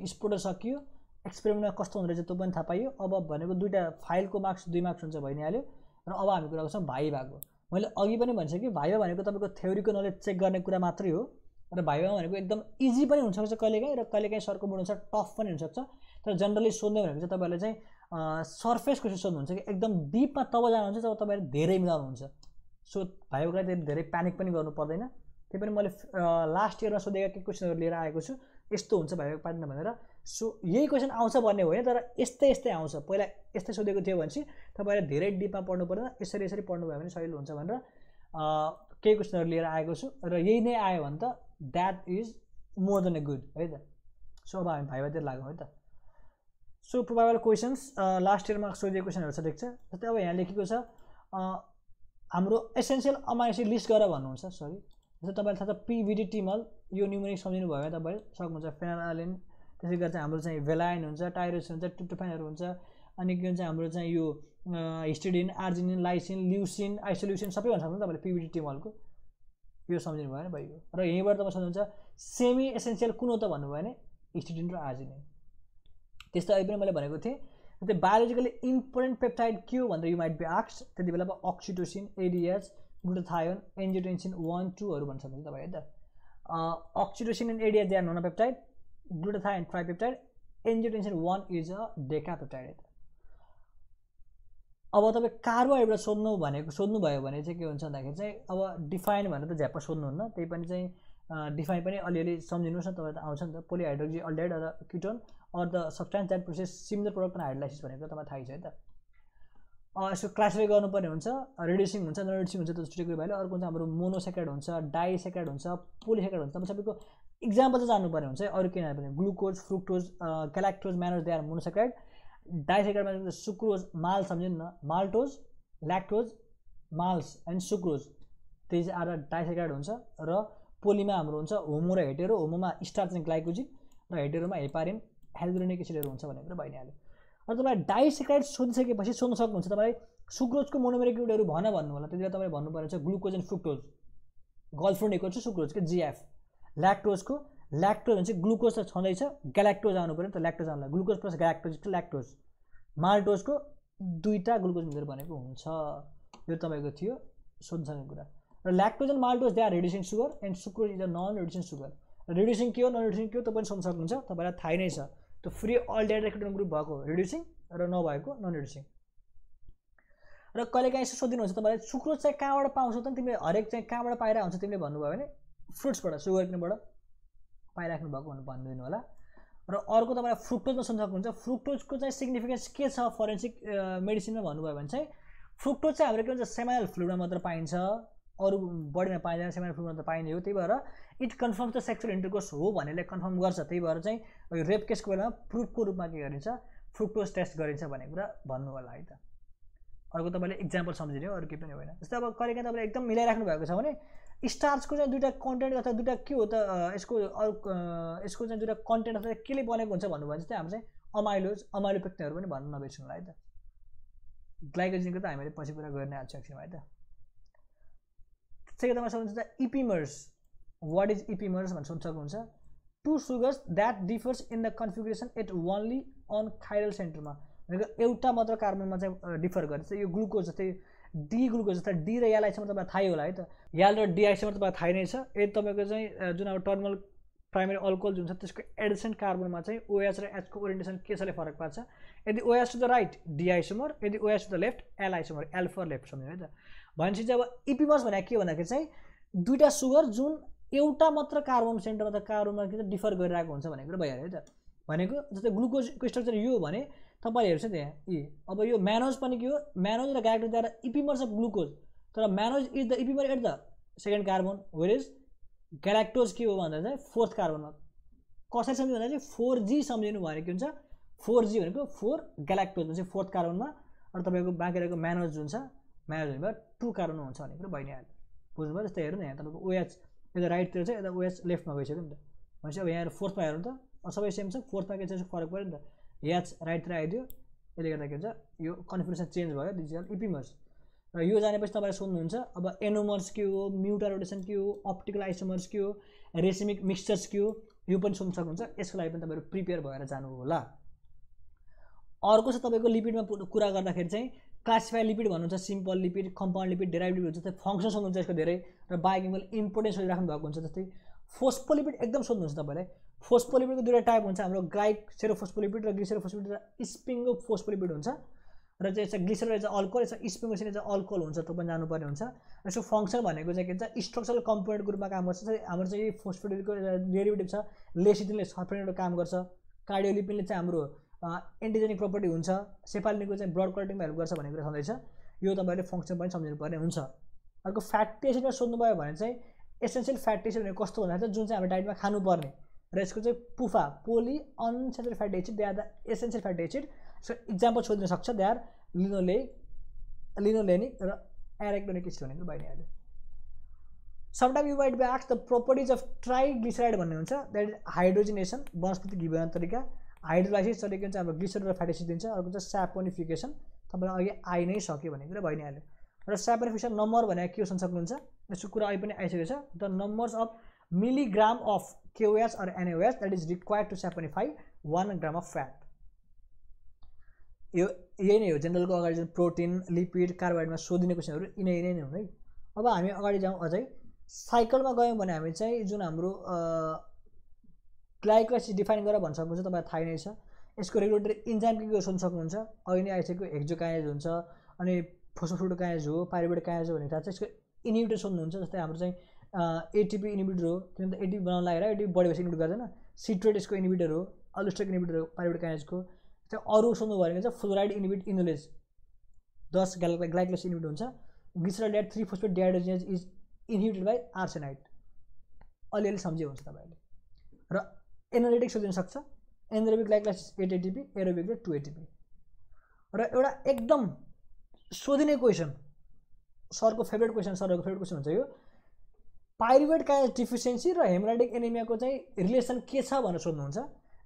स्पोर्टर सकियो, एक्सपेरिमेन्टमा कस्तो हुँदो रहेछ त्यो पनि थाहा पाइयो। अब भनेको दुईवटा फाइलको मार्क्स 2 मार्क्स हुन्छ भइ नै हाल्यो। र अब हामी कुरा गर्छौँ भाइभाको। मैले अघि पनि भनिसकेँ भाइभा भनेको तपाईँको थ्योरीको नलेज चेक गर्ने कुरा मात्रै हो, र भाइभा भनेको एकदम इजी पनि हुनसक्छ कहिलेकाहीँ, र कहिलेकाहीँ सरको मुड हुन्छ टफ पनि हुनसक्छ। तर जनरली सोध्ने भनेको चाहिँ तपाईँहरूले चाहिँ सर्फेस क्वेसन सोध्नुहुन्छ कि एकदम डिपमा तब जानुहुन्छ जब तपाईँले धेरै मिलाउनुहुन्छ। सो भाइभाको लागि धेरै प्यानिक पनि गर्नु पर्दैन। त्यही पनि मैले लास्ट इयरमा सोधेका केही क्वेसनहरू लिएर आएको छु यस्तो हुन्छ भाइभाको प्याटर्न भनेर। सो यही क्वेसन आउँछ भन्ने होइन, तर यस्तै यस्तै आउँछ, पहिला यस्तै सोधेको थियो भनेपछि तपाईँले धेरै डिपमा पढ्नु पर्दैन, यसरी यसरी पढ्नुभयो भने सजिलो हुन्छ भनेर केही क्वेसनहरू लिएर आएको छु। र यही नै आयो भने त that is more than a good है त। सो अब हामी भाइभातिर लागौँ है त। सो प्रोबाबल क्वेसन्स लास्ट इयरमा सोधिएको क्वेसनहरू छ ठिक छ। जस्तै अब यहाँ लेखेको छ हाम्रो एसेन्सियल अमाइनो एसिड लिस्ट गरेर भन्नुहुन्छ। सरी जस्तै तपाईँलाई थाहा छ PVD-TMAL, यो न्युमेरिक सम्झिनु भयो भने तपाईँले सक्नुहुन्छ। फेनालालिन, त्यसै गरी चाहिँ हाम्रो चाहिँ भेलाइन हुन्छ, टाइरोसिन हुन्छ, ट्रिप्टोफानहरू हुन्छ, अनि के भन्छ हाम्रो चाहिँ यो हिस्टिडिन, आर्जिनिन, लाइसिन, ल्युसिन, आइसोल्युसिन सबै भन्छ तपाईँले PVD-TMAL को यो सम्झिनु भयो भने भइगयो। र यहीँबाट तपाईँ सोध्नुहुन्छ सेमी एसेन्सियल कुन हो त भन्नुभयो भने हिस्टिडिन र आर्जिनिन। त्यस्तो अहिले पनि मैले भनेको थिएँ जस्तै बायोलोजिकली इम्पोर्टेन्ट पेप्टाइड के हो भनेर यु माइट बी आस्क्ड, त्यति बेला अब अक्सिटोसिन, ADH, ग्लुटाथायोन, एन्जियोटेन्सिन 1, 2 हरू भन्छ भने तपाईँ है त। Oxytocin and ADH they are nonapeptide, glutathione tripeptide, angiotensin 1 is a decapeptide. अब तपाईँ कार्बोहाइड्रेट सोध्नुभयो भने चाहिँ के हुन्छ भन्दाखेरि चाहिँ अब डिफाइन भनेर त झ्याप्प सोध्नुहुन्न, त्यही पनि चाहिँ डिफाइन पनि अलिअलि सम्झिनुहोस् न, तपाईँ त आउँछ नि त। पोलिहाइड्रोक्सी अल्डिहाइड र ketone or the substance that process similar product and hydrolysis भनेको तपाईँ थाहै छ है त। यसको क्लासिफाई गर्नुपर्ने हुन्छ, रिड्युसिङ हुन्छ, नन रिड्युसिङ हुन्छ, त्यो छुट्टै कुरो भयो। अर्को चाहिँ हाम्रो मोनोसेकाइड हुन्छ, डाइसेकाइड हुन्छ, पोलिसेकाइड हुन्छ। तपाईँ सबैको इक्जाम्पल चाहिँ जान्नुपर्ने हुन्छ है, अरू के नभए पनि glucose, fructose, galactose, mannose they are monosaccharide. डाइसेकाइडमा सुक्रोज, माल सम्झिनु न, माल्टोज, ल्याक्टोज, माल्स एन्ड सुक्रोज, त्यही चाहिँ आएर डाइसेकाइड हुन्छ। र पोलीमा हाम्रो हुन्छ होमो र हेटेरो, होमोमा स्टार्च एन्ड ग्लाइकोजिन र हेटेरोमा हेपारिन, हेल्युरोनिक एसिडहरू हुन्छ भनेको कुरा भइ नै हाल्यो। र तपाईँ डाइसेकाइड सोधिसकेपछि सोध्न सक्नुहुन्छ तपाईँ सुक्रोजको मोनोमेरिक ग्रुपहरू भन्नु होला, त्यति बेला तपाईँ भन्नुपर्ने हुन्छ ग्लुकोज एन्ड फ्रुक्टोज, गल्फ्रुन्ट इक्वल टु सुक्रोज के GF। ल्याक्टोजको ल्याक्टोज भने चाहिँ ग्लुकोज त छँदैछ, ग्यालाक्टोज आउनु पऱ्यो नि त, ल्याक्टोज आउनुलाई glucose plus galactose to lactose. माल्टोजको दुईवटा ग्लुकोज मिलेर बनेको हुन्छ। यो तपाईँको थियो सोध्न सक्ने कुरा। र lactose and maltose they are reducing sugar and sucrose is a non reducing sugar. Reducing के हो नन रिड्युसिङ के हो तपाईँ सोध्न सक्नुहुन्छ, तपाईँलाई थाहै नै छ। त्यो फ्री अल्डिहाइड केटोन ग्रुप भएको रिड्युसिङ र नभएको नन रिड्युसिङ। र कहिलेकाहीँ यसो सोधिनुहुन्छ तपाईँलाई सुक्रोज चाहिँ कहाँबाट पाउँछ त, तिमीले हरेक चाहिँ कहाँबाट पाइरहेको हुन्छ तिमीले भन्नुभयो भने फ्रुट्सबाट, सुगर केनबाट पाइराख्नु भएको भनिदिनु होला। र अर्को तपाईँलाई फ्रुक्टोजमा सोध्न सक्नुहुन्छ, फ्रुक्टोजको चाहिँ सिग्निफिकेन्स के छ फोरेन्सिक मेडिसिनमा भन्नुभयो भने चाहिँ फ्रुक्टोज चाहिँ हाम्रो के भन्छ सेमाइनल फ्लुइडमा मात्र पाइन्छ, अरू बडीमा पाइँदैन, सेमाइनल फ्लुइडमा त पाइने हो। त्यही भएर it confirms the sexual intercourse हो भन्नेले कन्फर्म गर्छ। त्यही भएर चाहिँ रेप केसको बेलामा प्रुफको रूपमा के गरिन्छ फ्रुक्टोज टेस्ट गरिन्छ भन्ने कुरा भन्नु होला है त। अर्को तपाईँले इक्जाम्पल सम्झिने हो, अरू केही पनि होइन। जस्तै अब कहिलेकाहीँ तपाईँले एकदम मिलाइराख्नु भएको छ भने स्टार्चको चाहिँ दुईवटा कन्टेन्ट अथवा दुईवटा के हो त यसको यसको चाहिँ दुईवटा कन्टेन्ट अथवा केले बनेको हुन्छ भन्नुभयो भने चाहिँ हाम्रो चाहिँ अमाइलो पेक्टिनहरू पनि भन्न नबिर्सौँ है त। ग्लाइकोजेनको त हामीले पछि कुरा गर्ने आएको छ एकछिनमा है त। त्यसै तपाईँ सोध्नुहुन्छ इपिमर्स, वाट इज इपिमर्स भनेर सोध्न सक्नुहुन्छ। Two sugars that differs in the configuration at only on chiral सेन्टरमा, भनेको एउटा मात्र कार्बनमा चाहिँ डिफर गर्छ। यो ग्लुकोज जस्तै डी ग्लुकोज जस्तै डी र एल आइसोमर तपाईँलाई थाहै होला है त। एल र डी आइसोमर तपाईँलाई थाहै नै छ। यदि तपाईँको चाहिँ जुन अब टर्मिनल प्राइमेरी अल्कोहल जुन छ त्यसको एडिसन कार्बनमा चाहिँ ओएच र एचको ओरिएन्टेसन के छले फरक पार्छ। यदि OH to the right D isomer, यदि OH to the left L isomer, L for left सम्झिनु है त। भनेपछि चाहिँ अब इपिमर्स भनेको के भन्दाखेरि चाहिँ दुईवटा सुगर जुन एउटा मात्र कार्बन सेन्टरमा त कार्बनमा के डिफर गरिरहेको हुन्छ भनेको भइहाल्यो है त। भनेको जस्तै ग्लुकोजको स्ट्रक्चर यो भने तपाईँले हेर्छ त्यहाँ अब यो म्यानोज पनि के हो, म्यानोज र ग्यालेक्टोज द्वारा इपिमर्स अफ ग्लुकोज, तर mannose is the epimer at the second carbon, where galactose के हो भन्दा चाहिँ फोर्थ कार्बनमा। कसरी सम्झिनु भन्दा चाहिँ 4G सम्झिनु भने के हुन्छ, 4G भनेको 4 ग्यालेक्टोज हुन्छ फोर्थ कार्बनमा, र तपाईँको बाँकी रहेको म्यानोज जुन छ म्यानोज भनेको 2 कार्बनमा हुन्छ भनेको भइ नै हाल्यो। बुझ्नुभयो। जस्तै हेर्नु न यहाँ तपाईँको OH यता राइटतिर छ, यता OH लेफ्टमा गइसक्यो नि त। भनेपछि अब यहाँ फोर्थमा हेर्नु त सबै सेम छ, फोर्थमा के छ फरक पऱ्यो नि त, H राइटतिर आइदियो, यसले गर्दा के हुन्छ यो कन्फिगरेसन चेन्ज भयो, दिस इज इपिमर्स। र यो जानेपछि तपाईँले सोध्नुहुन्छ अब एनोमर्स के हो, म्युटा रोटेसन के हो, अप्टिकल आइसोमर्स के हो, रेसिमिक मिक्सचर्स के हो, यो पनि सोध्न सक्नुहुन्छ। यसको लागि पनि तपाईँहरू प्रिपेयर भएर जानु होला। अर्को छ तपाईँको लिपिडमा कुरा गर्दाखेरि चाहिँ क्लासिफाई लिपिड भन्नुहुन्छ, simple lipid, compound lipid, derive lipid, जस्तै फङ्सन सोध्नुहुन्छ यसको धेरै, र बायोकेमिकल इम्पोर्टेन्स सोधिराख्नु भएको हुन्छ। जस्तै फोस्फोलिपिड एकदम सोध्नुहुन्छ तपाईँले। फोस्फोलिपिडको दुईवटा टाइप हुन्छ, हाम्रो ग्लाइसेरोफोस्फोलिपिड र ग्लिसेरोफोस्फोलिपिड र स्पिङ्गो फोस्फोलिपिड हुन्छ। र चाहिँ यसमा ग्लिसरल चाहिँ अल्कोहल, यसमा स्पिङ्गो चाहिँ अल्कोहल हुन्छ, त्यो पनि जानुपर्ने हुन्छ। यसको फङ्सन भनेको चाहिँ के हुन्छ, स्ट्रक्चरल कम्पोनेन्टको रूपमा काम गर्छ। हाम्रो चाहिँ फोस्फोलिपिडको डेरिभेटिभ छ, लेसिटिनले सल्फेटको काम गर्छ। कार्डियोलिपिनले चाहिँ हाम्रो एन्टिजेनिक प्रपर्टी हुन्छ, सेफालिनको चाहिँ ब्लड क्लटिङमा हेल्प गर्छ भन्ने कुरा छँदैछ। यो तपाईँले फङ्सन पनि सम्झिनु पर्ने हुन्छ। अर्को फ्याटी एसिडमा सोध्नुभयो भने चाहिँ एसेन्सियल फ्याटी एसिड भनेको कस्तो भन्दाखेरि चाहिँ जुन चाहिँ हाम्रो डाइटमा खानुपर्ने, र यसको चाहिँ PUFA poly unsaturated fatty acid, they are the essential fatty acid. So example सोध्न सक्छ, दे आर लिनोलेनिक र एरेक्टोनिक एसिड भनेको भइहाल्यो। Sometime you might be asked the properties of triglyceride भन्ने हुन्छ, द्याट इज हाइड्रोजिनेसन, वनस्पतिक विभाजन तरिका, हाइड्रोलाइसिस तरिका चाहिँ हाम्रो ग्लिसरल र फ्याटी एसिड दिन्छ। अर्को चाहिँ स्यापोनिफिकेसन, तपाईँलाई अघि आइ नै सक्यो भन्ने कुरा भइ नै हाल्यो। र स्यापोनिफिकेसन नम्बर भनेको के हो सोध्न सक्नुहुन्छ, यसको कुरा अहिले पनि आइसकेको छ। The numbers of milligram of KOH or NaOH that is required to saponify 1 gram of fat। यो यही नै हो जेनरलको अगाडि जुन प्रोटिन, लिपिड, कार्बोहाइड्रेटमा सोधिने क्वेसनहरू यिनै नै हुन् है। अब हामी अगाडि जाउँ अझै साइकलमा गयौँ भने हामी चाहिँ जुन हाम्रो ग्लाइकोलाइसिस डिफाइन गरेर भन्न सक्नुहुन्छ, तपाईँलाई थाहै नै छ। यसको रेगुलेटरी इन्जाइम के सोध्न सक्नुहुन्छ, अहिले नै आइसक्यो हेक्सोकाइनेज हुन्छ, अनि फोस्फोफ्रुक्टोकाइनेज हो, पाइरुवेट काइनेज हो भनेर थाहा छ। यसको इन्हिबिटर सोध्नुहुन्छ, जस्तै हाम्रो चाहिँ एटिपी इन्हिबिटर हो, किनभने एटिपी बनाउन लागेर एटिपी बढी भएपछि इन्हिबिट गर्दैन। सिट्रेट यसको इन्हिबिटर हो, अल्स्टेक इन्हिबिटर हो पाइरुवेट काइनेजको। चाहिँ अरू सोध्नु भयो भने चाहिँ fluoride inhibit enolase 10 glycolysis inhibit हुन्छ। Glycerol 3 phosphate dehydrogenase is inhibited by arsenide. अलिअलि सम्झिए हुन्छ तपाईँले। र एनालिटिक सोधिन सक्छ, एनारोबिक ग्लाइकोलाइसिस 8 ATP, एरोबिकले 2 ATP। र एउटा एकदम सोधिने क्वेसन, सरको फेभरेट क्वेसन हुन्छ यो, पाइरुवेट काइनेज डिफिसियन्सी र हेमोराइटिक एनिमियाको चाहिँ रिलेसन के छ भनेर सोध्नुहुन्छ।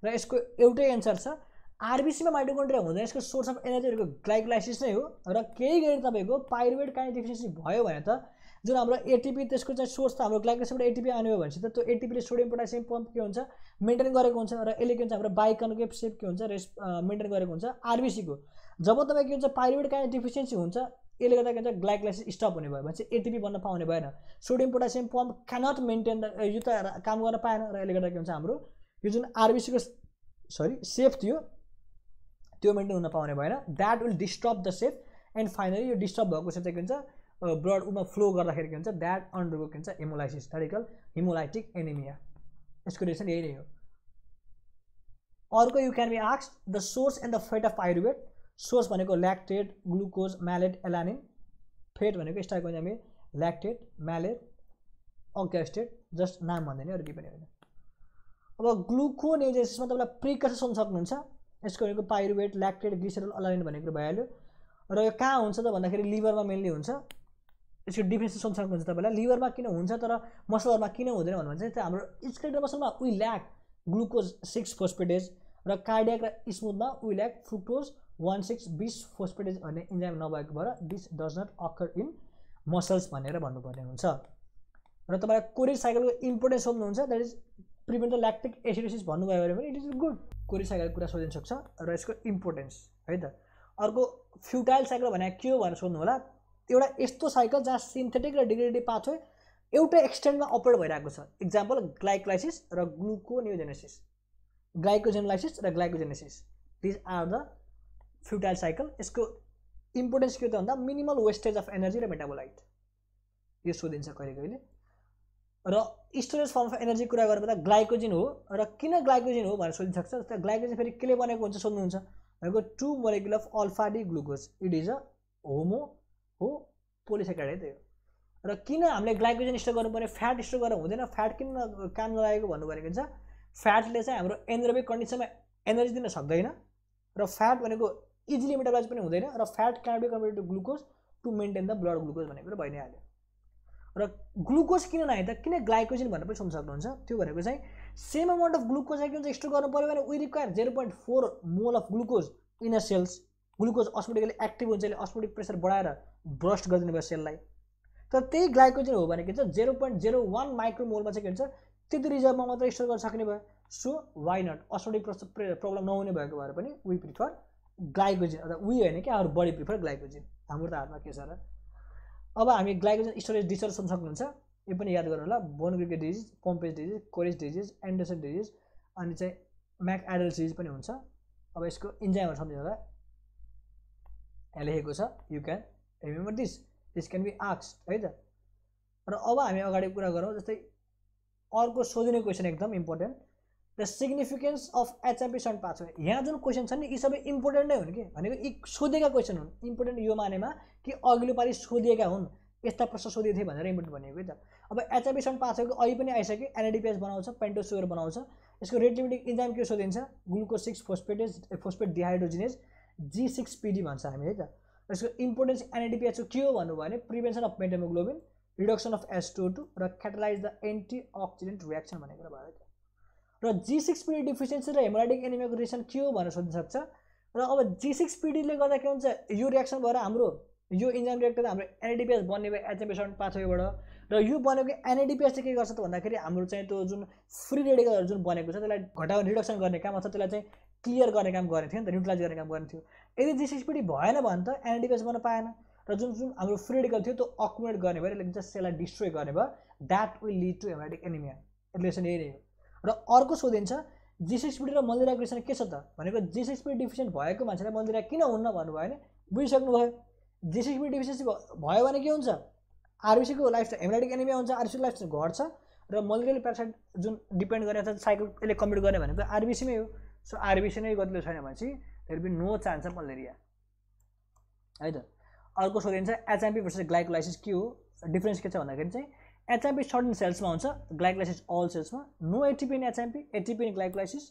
र यसको एउटै एन्सर छ, आरबिसीमा माइटोकोन्ड्रिया हुँदैन, यसको सोर्स अफ एनर्जी भनेको ग्लाइकोलाइसिस नै हो। र केही गरी तपाईँको पाइरुवेट काइनेज डिफिसियन्सी भयो भने त जुन हाम्रो एटिपी त्यसको चाहिँ सोर्स त हाम्रो ग्लाइकोलाइसिसबाट एटिपी आउने हो भनेपछि त त्यो एटिपीले सोडियम पोटासियम पम्प के हुन्छ मेन्टेन गरेको हुन्छ, र यसले के हुन्छ हाम्रो बाइकन्केभ सेप के हुन्छ मेन्टेन गरेको हुन्छ आरबिसीको। जब तपाईँको के हुन्छ पाइरुवेट काइनेज डिफिसियन्सी हुन्छ, यसले गर्दा के हुन्छ ग्लाइकोलाइसिस स्टप हुने भयो भने चाहिँ एटिपी बन्न पाउने भएन, sodium potassium pump cannot maintain, यो त काम गर्न पाएन। र यसले गर्दा के हुन्छ हाम्रो यो जुन आरबिसीको सेप थियो त्यो मेन्टेन हुन पाउने भएन, that will disturb the shape. And finally यो डिस्टर्ब भएको सेप चाहिँ के हुन्छ ब्लड उमा फ्लो गर्दाखेरि के हुन्छ द्याट अन्डरगो के हुन्छ haemolysis, that is called haemolytic anaemia. यसको रिजन यही नै हो। अर्को you can be asked the source and the fate of pyruvate. Source भनेको lactate, glucose, malate, alanine. Fate भनेको स्टार्ट गर्छ हामी ल्याक्टेट, म्यालेट, अक्सिएटेट, जस्ट नाम भन्दैन अरू केही पनि होइन। अब ग्लुकोनेजेसिसमा तपाईँलाई प्रिकर्सर सोध्न सक्नुहुन्छ, यसको भनेको पाइरुवेट, ल्याक्टेट, ग्लिसरल, एलानिन भनेको भइहाल्यो। र यो कहाँ हुन्छ त भन्दाखेरि लिभरमा मेनली हुन्छ। यसको डिफरेन्स सोध्न सक्नुहुन्छ तपाईँलाई, लिभरमा किन हुन्छ तर मसलहरूमा किन हुँदैन भन्नु भने चाहिँ हाम्रो स्केलेटल मसलमा वी ल्याक ग्लुकोज 6 फोस्फेटेज र कार्डियक र स्मुथमा वी ल्याक फ्रुक्टोज 1,6 बिस फोस्फेटेज भन्ने इन्जाइम नभएको भएर this does not occur in muscles भनेर भन्नुपर्ने हुन्छ। र तपाईँलाई कोरिज साइकलको इम्पोर्टेन्स सोध्नुहुन्छ, that is prevent the lactic acidosis भन्नुभयो भने पनि इट इज गुड। कोरिज साइकलको कुरा सोधिन सक्छ र यसको इम्पोर्टेन्स है त। अर्को फ्युटाइल साइकल भने के हो भनेर सोध्नु होला। एउटा यस्तो साइकल जहाँ सिन्थेटिक र डिग्रेडेटिभ पाथवे एउटै एक्सटेन्टमा अपरेट भइरहेको छ। इक्जाम्पल ग्लाइकोलाइसिस र ग्लुकोनियोजेनेसिस, ग्लाइकोजेनोलाइसिस र glycogenesis, these are the futile cycle. यसको इम्पोर्टेन्स के हो त भन्दा मिनिमल वेस्टेज अफ एनर्जी र मेटाबोलाइट, यो सोधिन्छ कहिले कहिले। र स्टोरेज फर्म अफ एनर्जी कुरा गर्दा ग्लाइकोजिन हो र किन ग्लाइकोजिन हो भनेर सोधिन सक्छ। जस्तै ग्लाइकोजिन फेरि केले बनेको हुन्छ सोध्नुहुन्छ भनेको 2 molecule of alpha D glucose, it is a homo हो पोलिसेकेराइड हो। र किन हामीले ग्लाइकोजन स्टोर गर्नुपर्ने, फ्याट स्टोर गरेर हुँदैन, फ्याट किन काम नलागेको भन्नु भनेको हुन्छ फ्याटले चाहिँ हाम्रो एनरोबिक कन्डिसनमा एनर्जी दिन सक्दैन र फ्याट भनेको इजिली मेटाबलाइज पनि हुँदैन र fat can be converted to glucose to maintain the blood glucose भन्ने कुरा भइ नै हाल्यो। र ग्लुकोज किन नआए त, किन ग्लाइकोजिन भनेर पनि सोध्न सक्नुहुन्छ। त्यो भनेको चाहिँ सेम अमाउन्ट अफ ग्लुकोज चाहिँ के हुन्छ स्टोर गर्नु पऱ्यो भने we require 0.4 mole of glucose in a cells. Glucose osmotically active हुन्छ, यसले अस्मोटिक प्रेसर बढाएर ब्रस्ट गरिदिनु भयो सेललाई। तर त्यही ग्लाइकोजिन हो भने के हुन्छ 0.01 माइक्रोमोलमा चाहिँ के हुन्छ त्यति रिजर्भमा मात्रै स्टोर गर्न सक्ने भयो। सो वाइ नट, अस्मोटिक प्रब्लम नहुने भएको भएर पनि वी प्रिफर ग्लाइकोजिन, अथवा वी होइन कि हाम्रो बडी प्रिफर ग्लाइकोजिन, हाम्रो त हातमा के छ र। अब हामी ग्लाइकोजन स्टोरेज डिसअर्डर सोध्न सक्नुहुन्छ, यो पनि याद गर्नु होला। Von Gierke disease, Pompe's disease, Cori's disease, Andersen disease अनि चाहिँ म्याक एडल डिजिज पनि हुन्छ। अब यसको इन्जाइमहरू सम्झिनु होला, यहाँ लेखेको छ, you can remember this can be asked है त। र अब हामी अगाडि कुरा गरौँ। जस्तै अर्को सोधिने क्वेसन एकदम important, the significance of HMP shunt pathway. यहाँ जुन क्वेसन छन् नि यी सबै इम्पोर्टेन्ट नै हुन् कि, भनेको यी सोधेका क्वेसन हुन्। इम्पोर्टेन्ट यो मानेमा कि अघिल्लो पालि सोधिएका हुन्, यस्ता प्रश्न सोधिएको थिए भनेर इम्पोर्टेन्ट भनेको है त। अब एचएमपी सन्ट पाथवेको अहिले पनि आइसक्यो, एनएडीपीएस बनाउँछ, पेन्टोज सुगर बनाउँछ। यसको रेट लिमिटिङ इन्जाइम के सोधिन्छ, ग्लुकोज 6 फोस्फेट डिहाइड्रोजिनेज G6PD भन्छ हामी है त। यसको इम्पोर्टेन्स एनएडीपीएच के हो भन्नुभयो भने prevention of methemoglobin, reduction of SO2 र क्याटालाइज द एन्टिअक्सिडेन्ट रियाक्सन भनेको कुरा भयो। र G6PD डिफिसियन्सी र हेमोलाइटिक एनिमियाको रिएक्सन के हो भनेर सोध्न सक्छ। र अब G6PD ले गर्दा के हुन्छ, यो रिएक्सन भएर हाम्रो यो इन्जाइम रिएक्ट गर्दा हाम्रो एनएडीपीएच बन्ने भयो एचएमपी सन्ट पाथवेबाट। र यो बनेको एनएडीपीएच चाहिँ के गर्छ त भन्दाखेरि हाम्रो चाहिँ त्यो जुन फ्री रेडिकलहरू जुन बनेको छ त्यसलाई घटाउने रिडक्सन गर्ने काम अथवा त्यसलाई चाहिँ क्लियर गर्ने काम गर्ने थियो नि त, न्युट्रलाइज गर्ने काम गर्ने थियो। यदि G6PD भएन भने त एनएडीपीएच बन्न पाएन र जुन हाम्रो फ्री रेडिकल थियो त्यो अकुमुलेट गर्ने भयो, लेकिन चाहिँ सेललाई डिस्ट्रोय गर्ने भयो, that will lead to haemolytic anaemia. Relation यही नै हो। र अर्को सोधिन्छ G6PD र मलेरियाको रिलेसन के छ त भनेको G6PD डिफिसियन्ट भएको मान्छेलाई मलेरिया किन हुन्न भन्नुभयो भने बुझिसक्नुभयो। G6PD डिफिसियन्सी भयो भने के हुन्छ, आरबिसीको लाइफस्टाइल हेमोलाइटिक एनिमिया हुन्छ, आरबिसीको लाइफस्टाइल घट्छ र मलेरियल प्यारासाइट जुन डिपेन्ड गर्ने अथवा साइकल यसले कम्प्लिट गर्ने भनेको आरबिसीमै हो। सो आरबिसी नै गतिलो छैन भनेपछि there be no chance of malaria है त। अर्को सोधिन्छ एचएमपी भर्सेस ग्लाइकोलाइसिस के हो, डिफरेन्स के छ भन्दाखेरि चाहिँ एचएमपी सर्टन सेल्समा हुन्छ, ग्लाइकोलाइसिस अल सेल्समा। No ATP in HMP, ATP in glycolysis.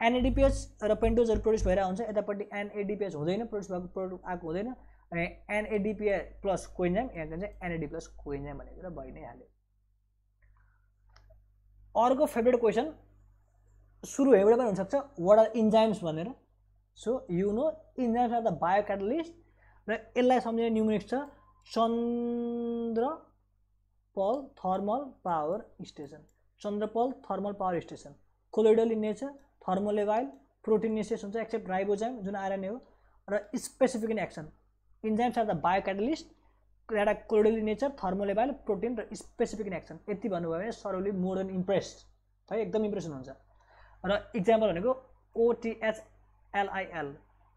NADPH र पेन्टोजहरू प्रड्युस भइरहेको हुन्छ, यतापट्टि एनएडीपीएच हुँदैन, प्रड्युस भएको प्रोडक्ट आएको हुँदैन। अनि एनएडीपीए प्लस कोइन्जाइम, यहाँ चाहिँ एनएडी प्लस कोइन्जाइम भनेको कुरा भइ नै हाल्यो। अर्को फेभरेट क्वेसन सुरु हेबाट पनि हुनसक्छ, वाट आर इन्जाइम्स भनेर। So you know enzymes are the biocatalyst र यसलाई सम्झिने न्युमेरिक्स छ Chandrapal thermal power station. Chandrapal thermal power station colloidal in nature, thermolabile, proteinaceous हुन्छ एक्सेप्ट राइबोजाइम जुन आरएनए हो, र specific in action. Enzymes are the biocatalyst that are colloidal in nature, thermolabile, protein र specific in action. यति भन्नुभयो भने Saroli more than impressed है, एकदम इम्प्रेसन हुन्छ। र इक्जाम्पल भनेको OTHLIL,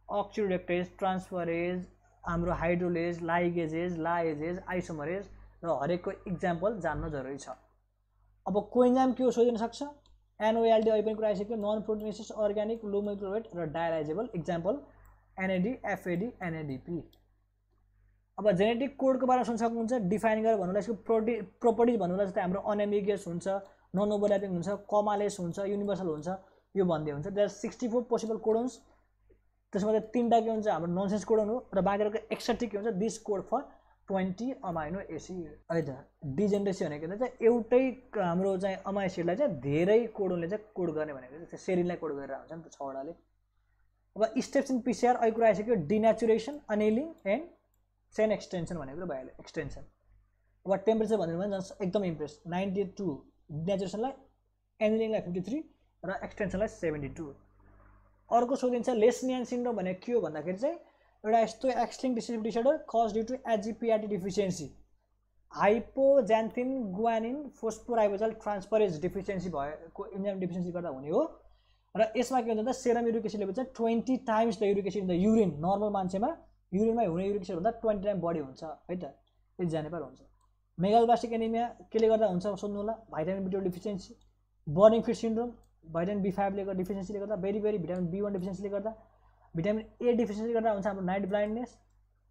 अक्सिडोरेक्टेज, ट्रान्सफरेज, हाम्रो हाइड्रोलेज, लाइगेजेज, लाएजेज, आइसोमरेज र हरेकको इक्जाम्पल जान्न जरुरी छ। अब कोइन्जाइम के हो सोधिन सक्छ, NOALD अहिले पनि कुरा आइसक्यो, non proteinaceous, organic, low molecular weight र dialysable. Example NAD, FAD, NADP। अब जेनेटिक कोडको बारेमा सुन्न सक्नुहुन्छ, डिफाइन गरेर भन्नुलाई यसको प्रोपर्टिज भन्नुलाई जस्तै हाम्रो अनएम्बिगियस हुन्छ, नन ओभरल्यापिङ हुन्छ, कमालेस हुन्छ, युनिभर्सल हुन्छ, यो भन्दै हुन्छ। देयर आर 64 पोसिबल कोडन्स त्यसमा चाहिँ 3टा के हुन्छ हाम्रो ननसेन्स कोडन हो र बाँकीको एक्स्ट्रा के हुन्छ this code for 20 amino acid है त। डिजेनरेसी भनेको चाहिँ एउटै हाम्रो चाहिँ अमाइनो एसिडलाई चाहिँ धेरै कोडनले चाहिँ कोड गर्ने भनेको चाहिँ सेरिनलाई कोड गरेर हुन्छ नि त 6वटाले। अब स्टेप्स इन पिसिआर अहिले कुरा आइसक्यो डिनेचुरेसन अनेलिङ एन्ड चेन एक्सटेन्सन भनेको भइहाल्यो एक्सटेन्सन। अब टेम्परेचर भन्नु भने एकदम इम्प्रेस 92 डिनेचुरेसनलाई एनेलिङलाई 53 र एक्सटेन्सनलाई 72। अर्को सोधिन्छ लेस्नियन सिन्ड्रोम भनेको के हो भन्दाखेरि चाहिँ एउटा यस्तो X link disease disorder cause due to HGPRT deficiency hypoxanthine guanine phosphoribosyl transferase deficiency भएको इन्जाइम डिफिसियन्सी गर्दा हुने हो। र यसमा के हुन्छ त सेरम युरिक एसिड लेभल चाहिँ 20 times the uric acid in the urine normal मान्छेमा युरिनमा हुने युरिक एसिड भन्दा 20 टाइम बढी हुन्छ है त। यति जानेपर हुन्छ। मेगालोब्लास्टिक एनिमिया केले गर्दा हुन्छ सोध्नु होला vitamin B12 deficiency. Burning fit syndrome vitamin B5 ले गर्दा डिफिसियन्सीले गर्दा भेरी भिटामिन B1 डिफिसियन्सीले गर्दा भिटामिन A डिफिसियन्सी गर्दा हुन्छ हाम्रो नाइट ब्लाइन्डनेस।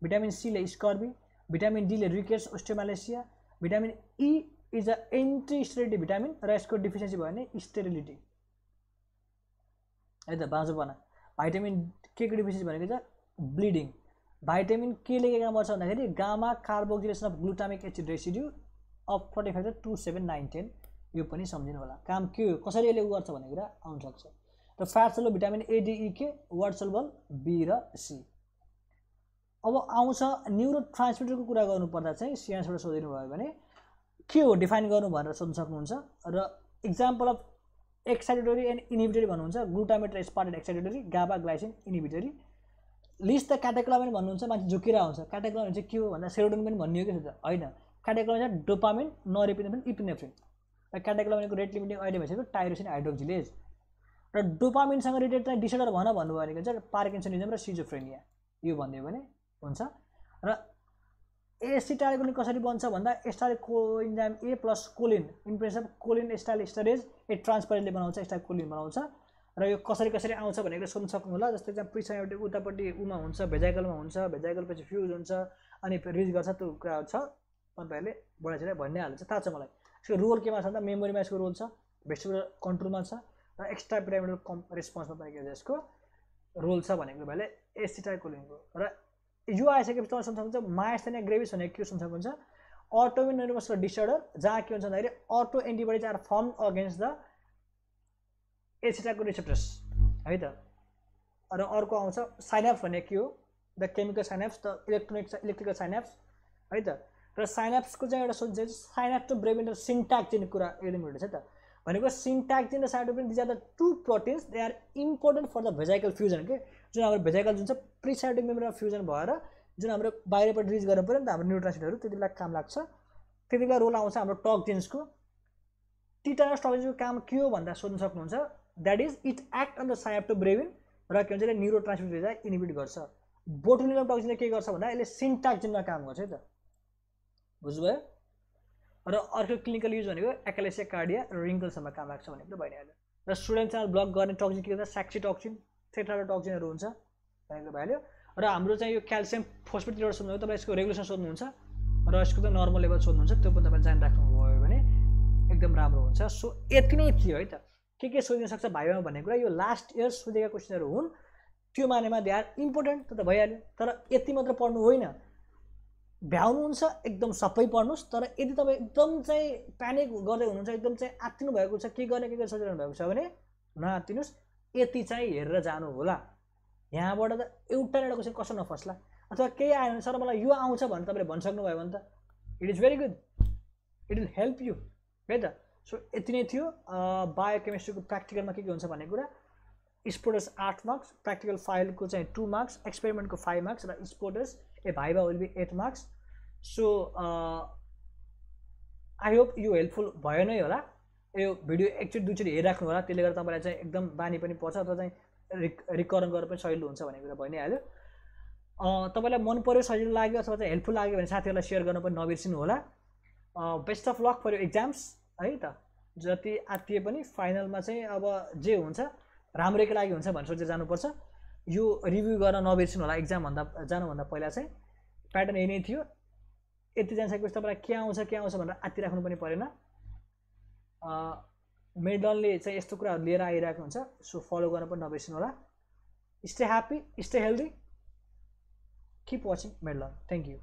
भिटामिन C ले स्कर्बी भिटामिन D ले rickets osteomalacia. Vitamin E is a anti sterility vitamin र यसको डिफिसियन्सी भयो भने स्टेरिलिटी है त बाँझोपना। भाइटामिन के को डिफिसियन्सी भनेको चाहिँ ब्लिडिङ। भाइटामिन के ले के काम गर्छ भन्दाखेरि gamma carboxylation of glutamic acid residue of 45 to 27 9 10 यो पनि सम्झिनु होला। काम के हो कसरी यसले उ गर्छ भन्ने कुरा आउन सक्छ। र fat soluble vitamin A D E K water soluble B र C। अब आउँछ न्युरो ट्रान्समिटरको कुरा गर्नुपर्दा चाहिँ सिएन्सबाट सोधिनु भयो भने के हो डिफाइन गर्नु भनेर सोध्न सक्नुहुन्छ। र example of excitatory and inhibitory भन्नुहुन्छ ग्लुटामेट र aspartate excitatory GABA glycine inhibitory. List the catecholamine भन्नुहुन्छ मान्छे झुकेर आउँछ। क्याटेकोलामिन चाहिँ के हो भन्दा सेरोटोनिन पनि भन्ने हो कि त होइन। क्याटेकोलामिन चाहिँ डोपामिन नोरेपिनेफ्रिन इपिनेफ्रिन र क्याटेकोलामिनको रेट लिमिटिङ अहिले भइसक्यो टाइरोसिन हाइड्रोक्सिलेज। र डोपामिनसँग रिलेटेड चाहिँ डिसअर्डर भन्नुभयो भने चाहिँ पार्किन्सनिजम र सिजोफ्रेनिया यो भनिदियो भने हुन्छ। र एसिटाइलकोलिन कसरी बन्छ भन्दा acetyl coenzyme A plus choline in presence of choline acetyl स्टरेज ए ट्रान्सफरेजले बनाउँछ एस्टाइलकोलिन बनाउँछ। र यो कसरी कसरी आउँछ भनेर सोध्न सक्नु होला। जस्तै चाहिँ प्रिसाइनोटिक उतापट्टि उमा हुन्छ भेजाइकलमा हुन्छ भेजाइकलपछि फ्युज हुन्छ अनि रिज गर्छ त्यो कुरा छ तपाईँहरूले बढाइचढाइ भन्ने हाल्छ थाहा छ मलाई। यसको रोल केमा छ भन्दा मेमोरीमा यसको रोल छ भेस्टिबुलर कन्ट्रोलमा छ र एक्स्ट्रा पिरामिडल रेस्पोन्समा पनि के यसको रोल छ भनेको भएले एसिटाइलकोलिनको। र यो आइसकेपछि तपाईँ सुन्न सक्नुहुन्छ मायस्थेनिया ग्रेभिस भनेको के सुन्न सक्नुहुन्छ अटोइम्युन न्युरोमस्कुलर डिसअर्डर जहाँ के हुन्छ भन्दाखेरि auto antibodies are form against the acetylcholine receptors है त। र अर्को आउँछ साइनाप्स भनेको के हो the chemical synapse the electrical synapse है त। र साइनाप्सको चाहिँ एउटा सोध्छ साइनाप्स टु ब्रेभ इन्टर सिन्ट्याक्जिन कुरा एकदम एउटा छ त भनेको सिन्ट्याक्जिन र cytokine these are the two proteins they are important for the vesicle fusion के जुन हाम्रो भेजाइकल जुन छ प्रिसाइटिक मेम्ब्रेनमा फ्युजन भएर जुन हाम्रो बाहिरबाट रिलिज गर्नु पऱ्यो नि त हाम्रो न्युरोट्रान्समिटरहरू त्यति बेला काम लाग्छ। त्यति बेला रोल आउँछ हाम्रो टक्जिन्सको। टिटानस टक्जिन्सको काम के हो भन्दा सोध्न सक्नुहुन्छ that is it act on the synapse to brain र के भन्छ न्युरोट्रान्समिटर चाहिँ इनिबिट गर्छ। बोटुलिनम टक्जिनले के गर्छ भन्दा यसले सिन्ट्याक्जिनमा काम गर्छ है त बुझ्नुभयो। र अर्को क्लिनिकल युज भनेको एक्यालेसिया कार्डिया र रिङ्कलसम्म काम लाग्छ भनेको भइहाल्यो। र स्टुडेन्ट च्यानल ब्लक गर्ने टक्जिन के हुन्छ साक्सिटोक्सिन टेट्राटोक्सिनहरू हुन्छ भनेको भइहाल्यो। र हाम्रो चाहिँ यो क्याल्सियम फोस्फेटतिर सोध्नुहुन्छ तपाईँ यसको रेगुलेसन सोध्नुहुन्छ र यसको चाहिँ नर्मल लेभल सोध्नुहुन्छ त्यो पनि तपाईँ जान राख्नुभयो भने एकदम राम्रो हुन्छ। सो यति नै थियो है त के सोधिन सक्छ भाइमा भन्ने कुरा यो लास्ट इयर सोधेका क्वेसनहरू हुन् त्यो मानेमा दे आर इम्पोर्टेन्ट त भइहाल्यो। तर यति मात्र पढ्नु होइन भ्याउनुहुन्छ एकदम सबै पढ्नुहोस्। तर यदि तपाईँ एकदम चाहिँ प्यानिक गर्दै हुनुहुन्छ एकदम चाहिँ आत्तिनु भएको छ के गर्ने सोचिरहनु भएको छ भने नआत्तिनुहोस् यति चाहिँ हेरेर जानु होला। यहाँबाट त एउटा क्वेसन कसो नफस्ला अथवा केही आयो भने सर मलाई यो आउँछ भनेर तपाईँले भनिसक्नुभयो भने त it is very good it will help you है त। सो यति नै थियो बायोकेमिस्ट्रीको प्र्याक्टिकलमा के हुन्छ भन्ने कुरा। स्पोर्टस 8 मार्क्स प्र्याक्टिकल फाइलको चाहिँ 2 मार्क्स एक्सपेरिमेन्टको 5 मार्क्स र sports viva will be 8 marks. So I hope यो हेल्पफुल भयो नै होला। यो भिडियो एकचोटि दुईचोटि हेरिराख्नु होला त्यसले गर्दा तपाईँलाई चाहिँ एकदम बानी पनि पर्छ अथवा चाहिँ रिकभर गर्न पनि सजिलो हुन्छ भन्ने कुरा भइ नै हाल्यो। तपाईँलाई मन पर्यो सजिलो लाग्यो अथवा चाहिँ हेल्पफुल लाग्यो भने साथीहरूलाई सेयर गर्न पनि नबिर्सिनु होला। बेस्ट अफ लक फर यो एक्जाम्स है त। जति आत्तिए पनि फाइनलमा चाहिँ अब जे हुन्छ राम्रैको लागि हुन्छ भनेर सोचेर जानुपर्छ। यो रिभ्यू गर्न नबिर्सिनु होला एक्जाम जानुभन्दा पहिला चाहिँ प्याटर्न यही नै थियो। यति जानिसकेपछि तपाईँलाई के आउँछ भनेर आत्तिराख्नु पनि परेन। मेडलले चाहिँ यस्तो कुराहरू लिएर आइरहेको हुन्छ सो फलो गर्न पनि नबिर्सिनु होला। Stay happy, stay healthy, keep watching Medlearn. Thank you.